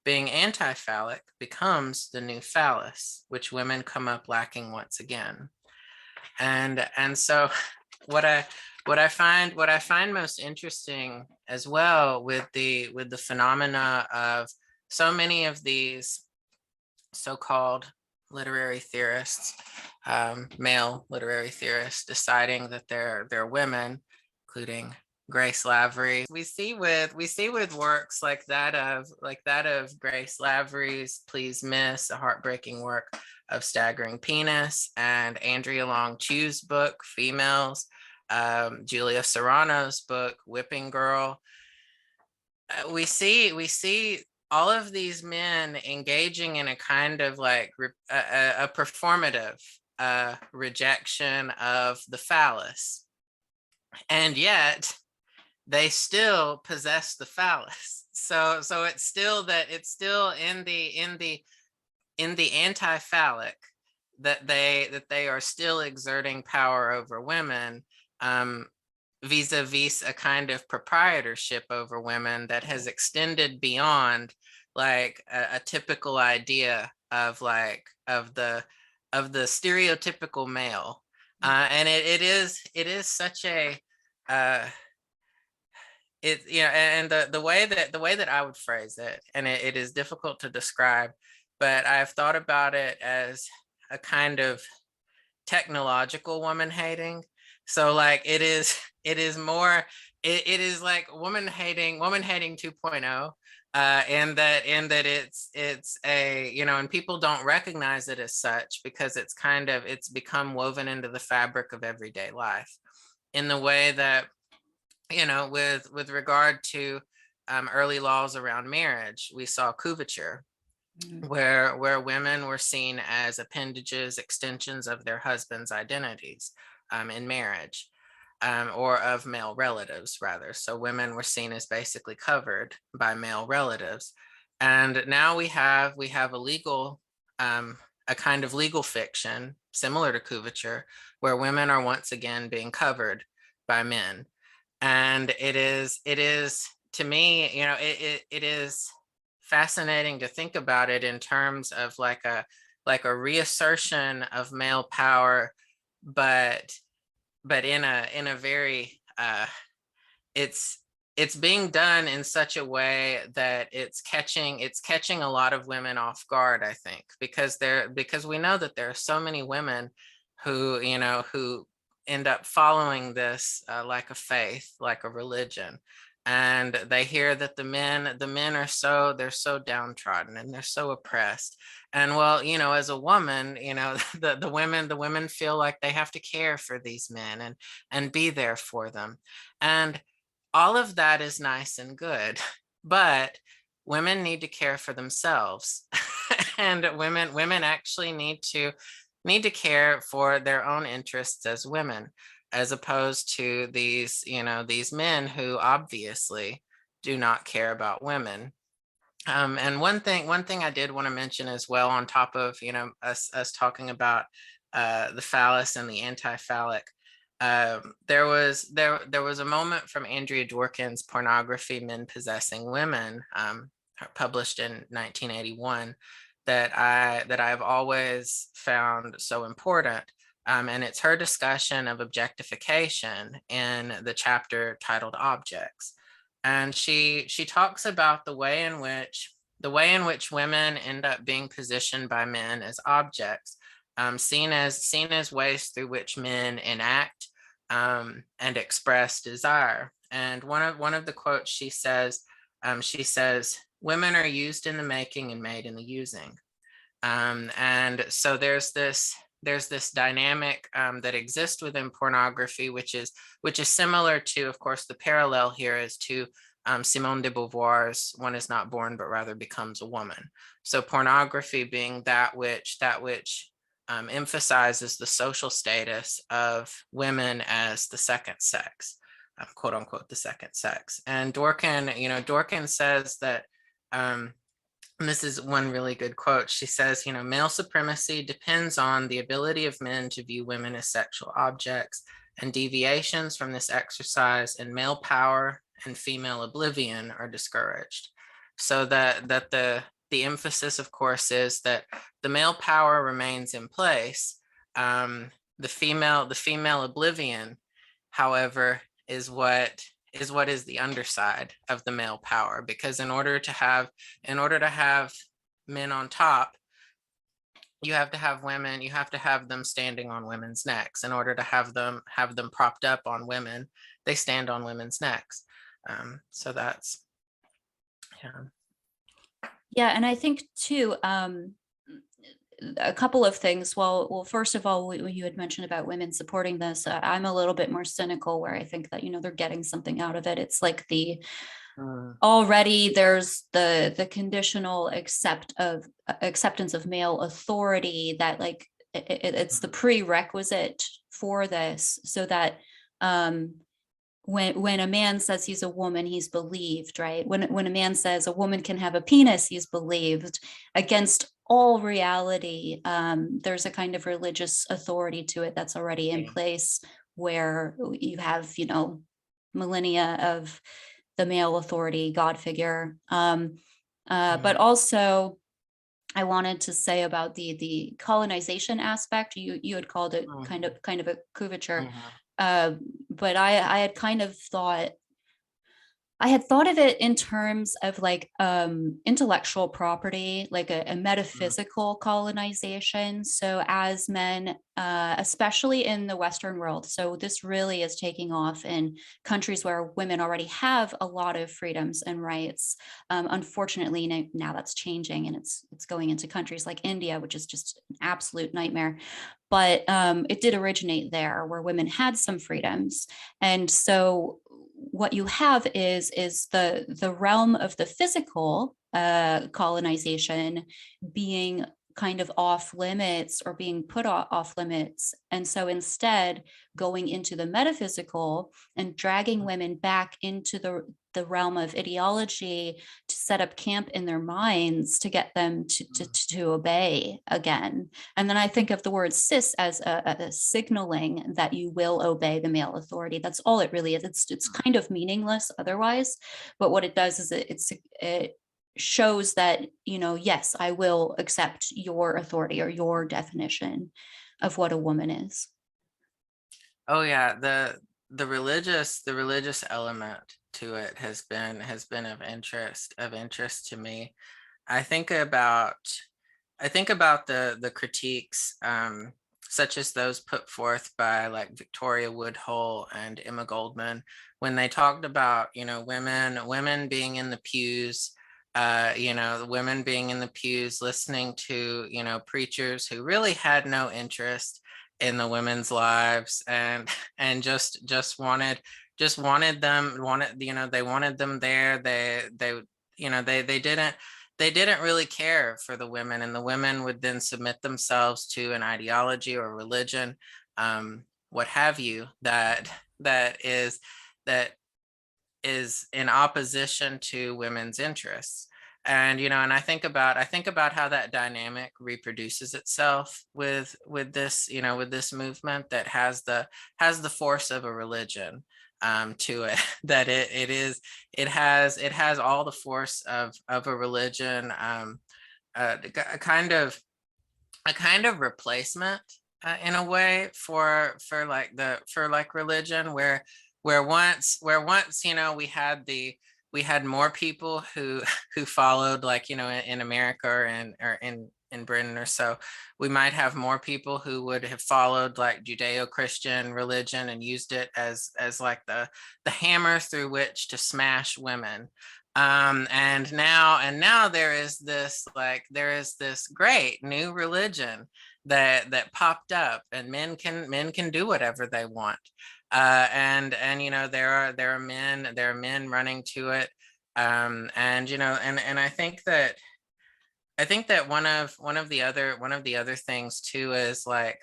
Being anti-phallic becomes the new phallus, which women come up lacking once again. And so what I find most interesting as well with the phenomena of so many of these so-called literary theorists, male literary theorists, deciding that they're women, including Grace Lavery. We see with works like that of Grace Lavery's Please Miss, a heartbreaking work of Staggering Penis, and Andrea Long Chu's book Females, Julia Serrano's book Whipping Girl. We see all of these men engaging in a kind of like a performative rejection of the phallus, and yet they still possess the phallus. So it's still in the anti-phallic that they are still exerting power over women, vis-a-vis a kind of proprietorship over women that has extended beyond like a typical idea of the stereotypical male. And it is such a and the way that I would phrase it, and it is difficult to describe, but I've thought about it as a kind of technological woman hating. So like it is like woman hating 2.0, and that it's a, and people don't recognize it as such because it's become woven into the fabric of everyday life in the way that, with regard to early laws around marriage, we saw coverture, where women were seen as appendages, extensions of their husband's identities in marriage, or of male relatives rather. So women were seen as basically covered by male relatives. And now we have a legal, a kind of legal fiction similar to coverture, where women are once again being covered by men. And it is to me, it is fascinating to think about it in terms of like a reassertion of male power, but in a very it's being done in such a way that it's catching a lot of women off guard, I think, because we know that there are so many women who, who end up following this like a faith, like a religion. And they hear that the men are they're so downtrodden and they're so oppressed. And well, as a woman, the women feel like they have to care for these men and be there for them. And all of that is nice and good, but women need to care for themselves. And women actually need to care for their own interests as women, as opposed to these men who obviously do not care about women. And one thing I did want to mention as well, on top of us talking about the phallus and the anti-phallic, there was a moment from Andrea Dworkin's Pornography, Men Possessing Women, published in 1981, that I've always found so important. And it's her discussion of objectification in the chapter titled Objects. And she talks about the way in which women end up being positioned by men as objects, seen as ways through which men enact and express desire. And one of the quotes she says, "Women are used in the making and made in the using." And so there's this dynamic that exists within pornography, which is similar to, of course, the parallel here is to Simone de Beauvoir's "One is not born, but rather becomes a woman." So pornography being that which emphasizes the social status of women as the second sex, quote unquote, the second sex. And Dworkin says that, and this is one really good quote. She says, "Male supremacy depends on the ability of men to view women as sexual objects, and deviations from this exercise in male power and female oblivion are discouraged." So that the emphasis, of course, is that the male power remains in place. The female oblivion, however, is what is the underside of the male power, because in order to have men on top, you have to have women, you have to have them standing on women's necks. In order to have them propped up on women, they stand on women's necks. So that's, Yeah, and I think too, a couple of things. Well, first of all, what you had mentioned about women supporting this, I'm a little bit more cynical, where I think that they're getting something out of it. It's like already there's the conditional acceptance of male authority, that like it's the prerequisite for this, so that when a man says he's a woman, he's believed, right? When a man says a woman can have a penis, he's believed. Against all reality, there's a kind of religious authority to it that's already in place, where you have millennia of the male authority, God figure. But also, I wanted to say about the colonization aspect. You had called it kind of a couverture. But I had kind of thought of it in terms of like intellectual property, like a metaphysical colonization. So as men, especially in the Western world, so this really is taking off in countries where women already have a lot of freedoms and rights. Unfortunately, now that's changing, and it's going into countries like India, which is just an absolute nightmare. But it did originate there, where women had some freedoms. And so what you have is the realm of the physical colonization being kind of off limits, or being put off limits. And so instead, going into the metaphysical and dragging women back into the realm of ideology to set up camp in their minds, to get them to obey again. And then I think of the word cis as a signaling that you will obey the male authority. That's all it really is. It's kind of meaningless otherwise, but what it does is it shows that, yes, I will accept your authority or your definition of what a woman is. Oh yeah, the religious element to it has been of interest to me. I think about the critiques, such as those put forth by like Victoria Woodhull and Emma Goldman, when they talked about, women being in the pews, women being in the pews listening to, preachers who really had no interest in the women's lives, and they wanted them there. They didn't really care for the women, and the women would then submit themselves to an ideology or religion, what have you, that is that is in opposition to women's interests. And I think about how that dynamic reproduces itself with this movement that has the force of a religion, to it. That it has all the force of a religion, a kind of replacement, in a way, for religion, where once we had more people who followed, like, in America, or in Britain or so. We might have more people who would have followed like Judeo-Christian religion and used it as like the hammer through which to smash women. And now there is this great new religion that popped up, and men can do whatever they want. And there are men running to it. And I think that one of the other things too is like,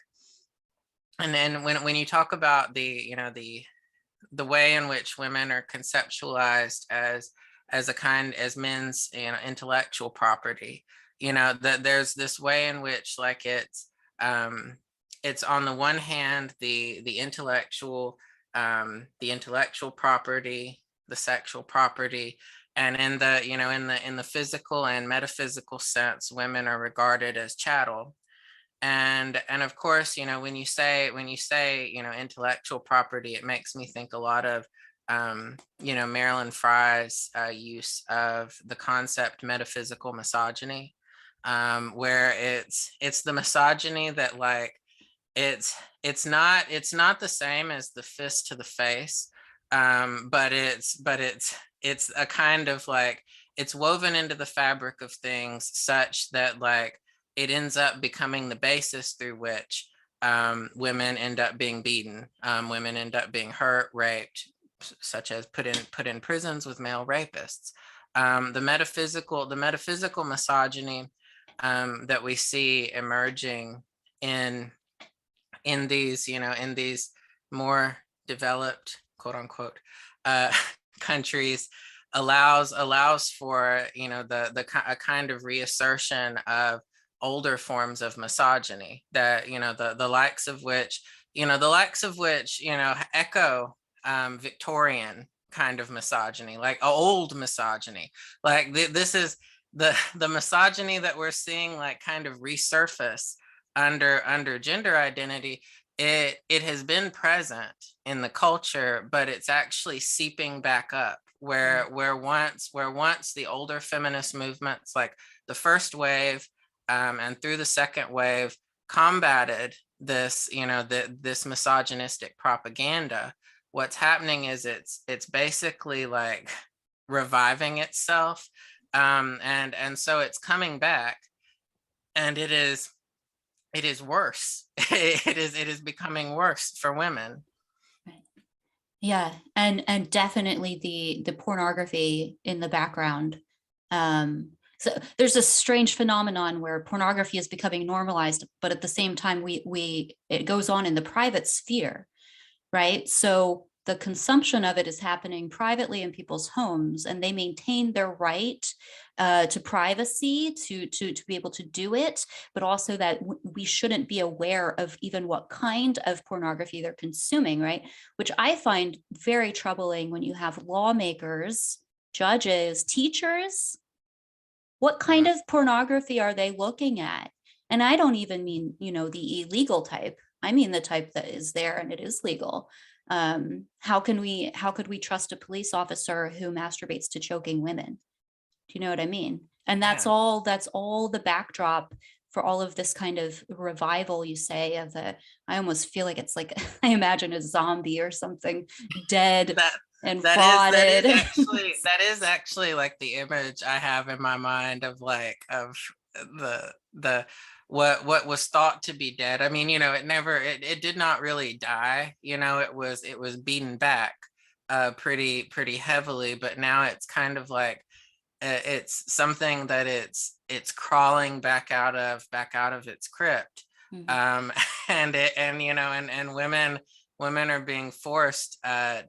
and then when you talk about the way in which women are conceptualized as men's intellectual property, that there's this way in which, like, it's on the one hand the intellectual property, the sexual property, and in the physical and metaphysical sense, women are regarded as chattel. And of course, when you say intellectual property, it makes me think a lot of Marilyn Frye's use of the concept metaphysical misogyny, where it's the misogyny that, like, it's not the same as the fist to the face, but it's a kind of, like, it's woven into the fabric of things such that, like, it ends up becoming the basis through which women end up being beaten, women end up being hurt, raped, such as put in prisons with male rapists. The metaphysical misogyny, that we see emerging in these more developed, quote unquote, countries, allows for a kind of reassertion of older forms of misogyny, that the likes of which echo Victorian kind of misogyny, like old misogyny. Like, this is the misogyny that we're seeing, like, kind of resurface under gender identity. It has been present in the culture, but it's actually seeping back up, where once the older feminist movements, like the first wave, and through the second wave, combated this this misogynistic propaganda. What's happening is it's basically like reviving itself, and so it's coming back, and it is worse. It is becoming worse for women. Yeah, and definitely the pornography in the background. So there's a strange phenomenon where pornography is becoming normalized, but at the same time, it goes on in the private sphere, right? So the consumption of it is happening privately in people's homes, and they maintain their right to privacy, to be able to do it, but also that we shouldn't be aware of even what kind of pornography they're consuming, right? Which I find very troubling when you have lawmakers, judges, teachers, What kind of pornography are they looking at? And I don't even mean, the illegal type. I mean the type that is there and it is legal. How could we trust a police officer who masturbates to choking women? Do you know what I mean? And that's Yeah. all the backdrop for all of this kind of revival, you say, I almost feel like it's like, I imagine a zombie or something dead That and that rotted. is actually like the image I have in my mind of the what was thought to be dead. I mean, it did not really die. It was beaten back pretty heavily, but now it's kind of like it's something that it's crawling back out of its crypt. Mhm. And women are being forced to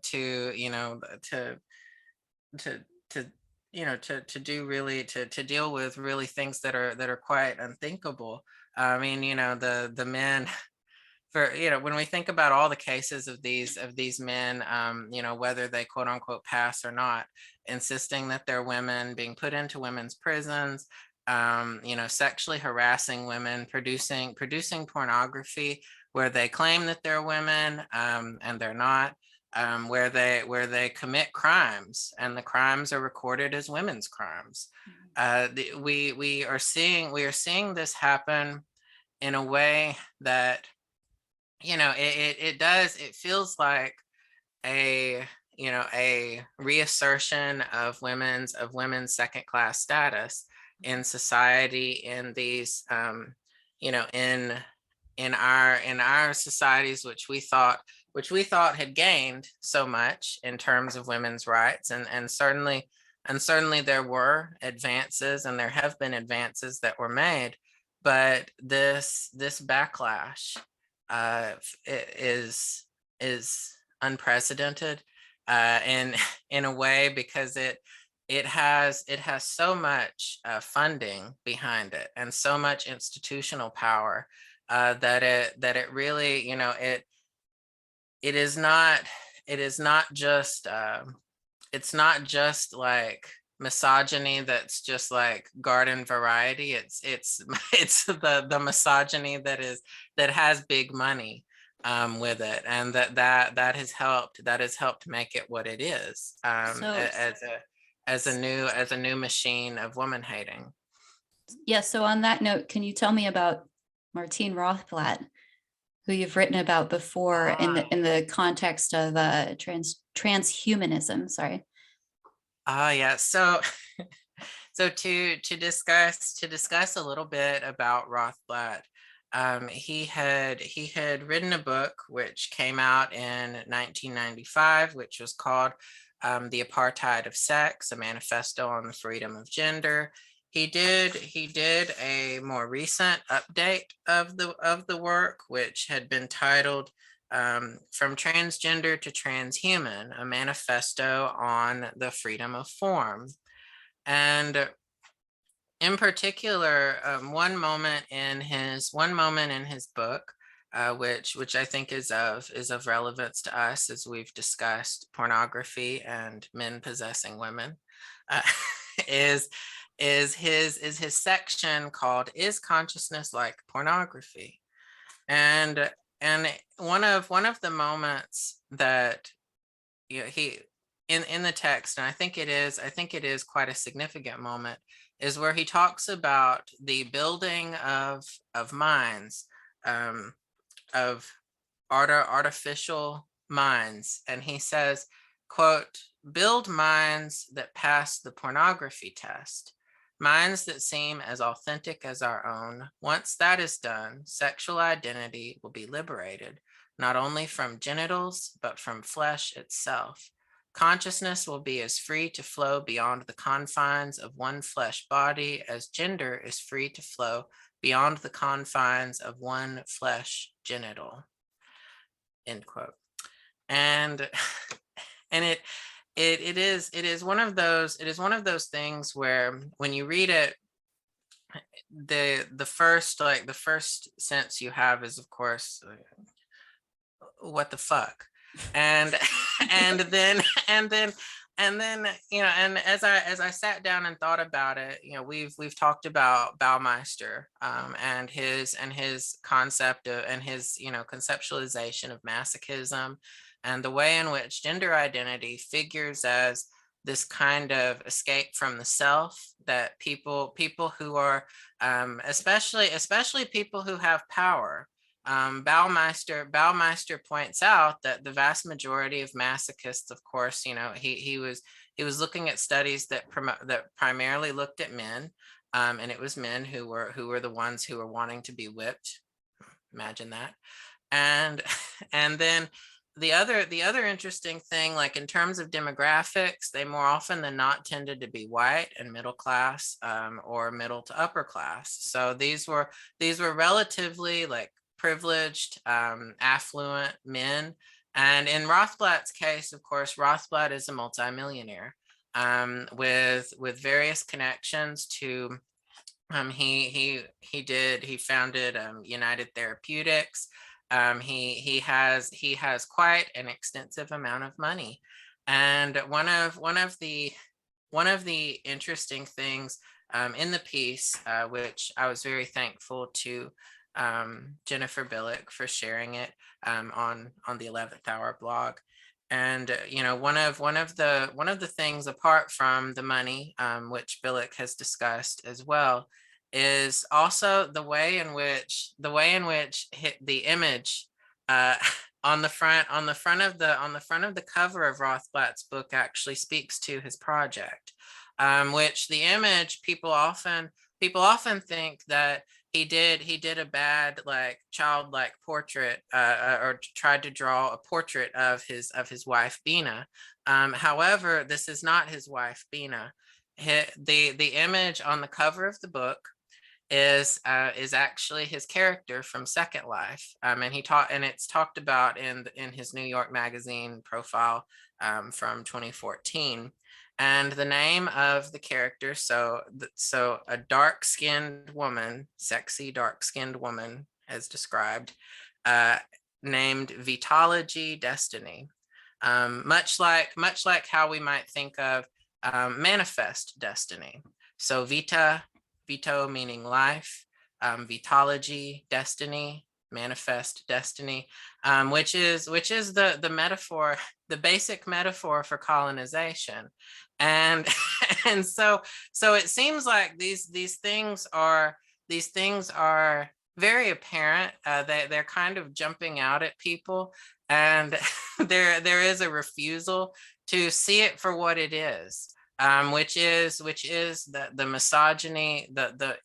do really to deal with really things that are quite unthinkable. I mean, the men, for when we think about all the cases of these men, whether they quote unquote pass or not, insisting that they're women, being put into women's prisons, sexually harassing women, producing pornography where they claim that they're women, and they're not, where they commit crimes and the crimes are recorded as women's crimes. We are seeing this happen in a way that it feels like a reassertion of women's second class status in society, in these in our societies, which we thought had gained so much in terms of women's rights, and certainly there were advances and there have been advances that were made, but this backlash is unprecedented, in a way, because it has so much funding behind it and so much institutional power, that it really, it is not just it's not just like misogyny that's just like garden variety. It's it's the misogyny that has big money with it, and that has helped make it what it is, So as a new machine of woman hating. yeah, so on that note, can you tell me about Martine Rothblatt, who you've written about before in the context of transhumanism? Sorry. Yeah. So to discuss a little bit about Rothblatt, he had written a book which came out in 1995, which was called "The Apartheid of Sex: A Manifesto on the Freedom of Gender." He did a more recent update of the work, which had been titled "From Transgender to Transhuman: A Manifesto on the Freedom of Form." And in particular, one moment in his book, which I think is of relevance to us as we've discussed pornography and men possessing women, uh, is his section called "Is Consciousness Like Pornography?" And one of the moments that he in the text, and I think it is quite a significant moment, is where he talks about the building of minds, um, of artificial minds, and he says, quote, "Build minds that pass the pornography test, minds that seem as authentic as our own. Once that is done, sexual identity will be liberated, not only from genitals, but from flesh itself. Consciousness will be as free to flow beyond the confines of one flesh body as gender is free to flow beyond the confines of one flesh genital." End quote. And and it is one of those things where when you read it, the first sense you have is, of course, what the fuck. And and then and then and then, and as I sat down and thought about it, we've talked about Baumeister, and his concept of, and his, conceptualization of masochism, and the way in which gender identity figures as this kind of escape from the self, that people who are, especially people who have power. Baumeister points out that the vast majority of masochists, of course, he was looking at studies that primarily looked at men, and it was men who were the ones who were wanting to be whipped. Imagine that. And and then the other interesting thing, like in terms of demographics, they more often than not tended to be white and middle class, or middle to upper class. So these were relatively like privileged, affluent men. And in Rothblatt's case, of course, Rothblatt is a multimillionaire, with various connections to, he founded, United Therapeutics. He has quite an extensive amount of money, and one of the interesting things, in the piece, which I was very thankful to, Jennifer Billick for sharing it, on the 11th Hour blog. And one of the things, apart from the money, which Billick has discussed as well, is also the way in which the image, on the front of the cover of Rothblatt's book actually speaks to his project, which the image, people often think that he did a bad, like, childlike portrait, or tried to draw a portrait of his wife Bina. However, this is not his wife Bina. The image on the cover of the book is actually his character from Second Life, and it's talked about in his New York Magazine profile, from 2014. And the name of the character, so a dark-skinned woman, sexy dark-skinned woman, as described, named Vitology Destiny, much like how we might think of, manifest destiny. So Vito meaning life, vitology, destiny, manifest destiny, which is the metaphor, the basic metaphor for colonization. And and so it seems like these things are very apparent. They're kind of jumping out at people, and there is a refusal to see it for what it is. Which is the misogyny.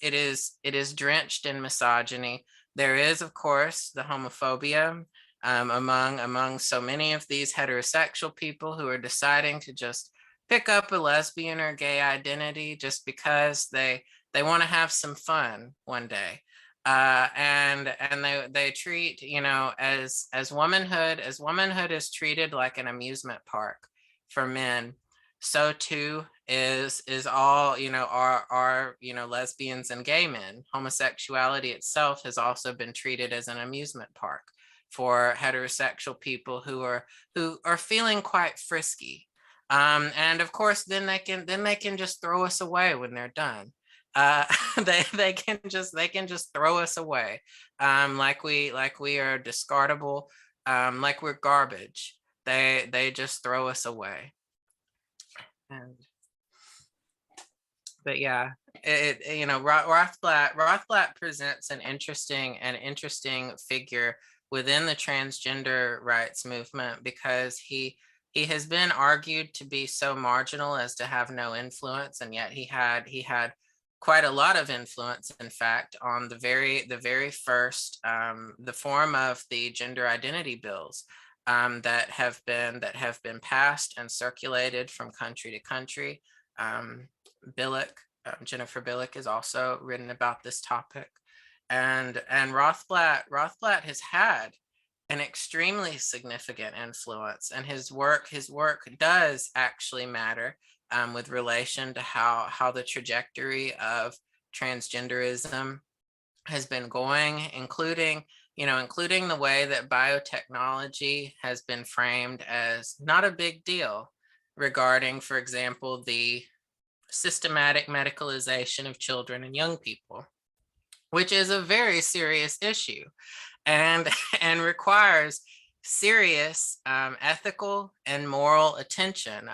It is drenched in misogyny. There is, of course, the homophobia, among so many of these heterosexual people who are deciding to just pick up a lesbian or gay identity just because they want to have some fun one day. And they treat, as womanhood is treated like an amusement park for men, so too is all, our lesbians and gay men. Homosexuality itself has also been treated as an amusement park for heterosexual people who are feeling quite frisky. And of course, then they can just throw us away when they're done. They can just throw us away, like we are discardable, like we're garbage. They just throw us away. But yeah, Rothblatt presents an interesting figure within the transgender rights movement, because he has been argued to be so marginal as to have no influence, and yet he had quite a lot of influence, in fact, on the very first, the form of the gender identity bills, that have been passed and circulated from country to country. Jennifer Billick has also written about this topic, and Rothblatt has had an extremely significant influence, and his work does actually matter, with relation to how the trajectory of transgenderism has been going, including the way that biotechnology has been framed as not a big deal, regarding, for example, the systematic medicalization of children and young people, which is a very serious issue and and requires serious ethical and moral attention.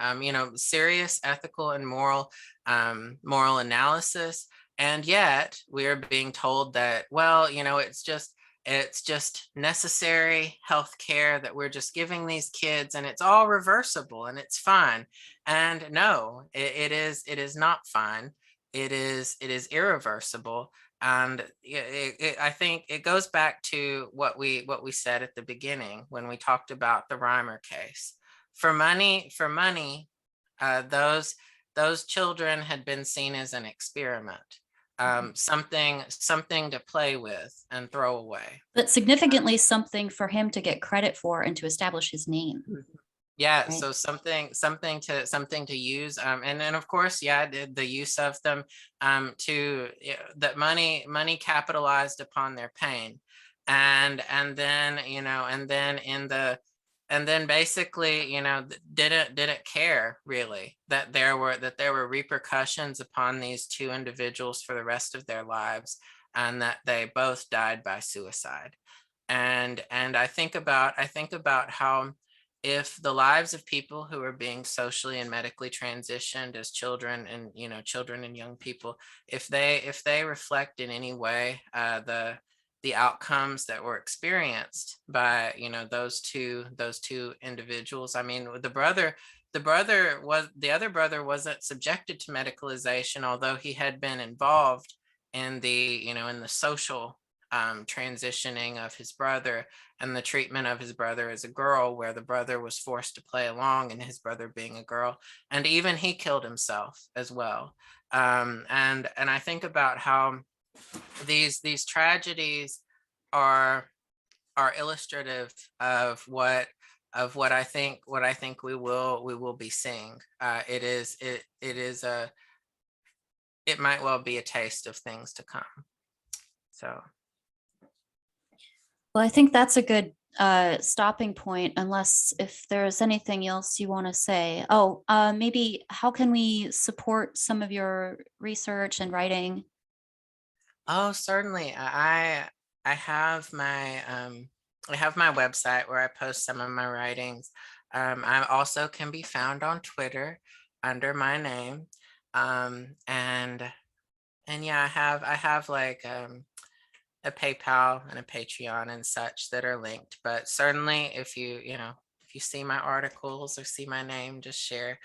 Serious ethical and moral analysis. And yet we are being told that, well, it's just necessary health care that we're just giving these kids, and it's all reversible and it's fine. And no, it is not fine. It is irreversible. And I think it goes back to what we said at the beginning when we talked about the Reimer case. For money, those children had been seen as an experiment, something to play with and throw away. But significantly something for him to get credit for and to establish his name. Yeah, Right. so something to use, and then of course, yeah, the use of them, that money capitalized upon their pain, and then and then basically, didn't care really that there were repercussions upon these two individuals for the rest of their lives, and that they both died by suicide. And I think about how, if the lives of people who are being socially and medically transitioned as children and young people, if they reflect in any way the outcomes that were experienced by those two individuals. I mean, the other brother wasn't subjected to medicalization, although he had been involved in the social transitioning of his brother and the treatment of his brother as a girl, where the brother was forced to play along, and his brother being a girl, and even he killed himself as well. And I think about how these tragedies are illustrative of what I think we will be seeing. It might well be a taste of things to come. So. Well, I think that's a good stopping point, unless if there's anything else you want to say. Oh, maybe how can we support some of your research and writing? Oh, certainly. I have my website where I post some of my writings. I also can be found on Twitter under my name. And yeah, I have like a PayPal and a Patreon and such that are linked. But certainly, if you see my articles or see my name, just share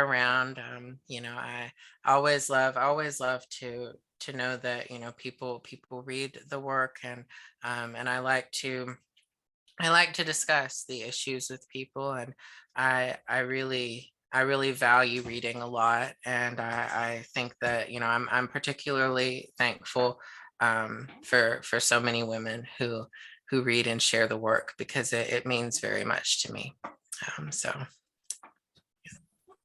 around. I always love to know that people read the work, and I like to discuss the issues with people, and I really value reading a lot, and I think that I'm particularly thankful for so many women who read and share the work, because it means very much to me. So.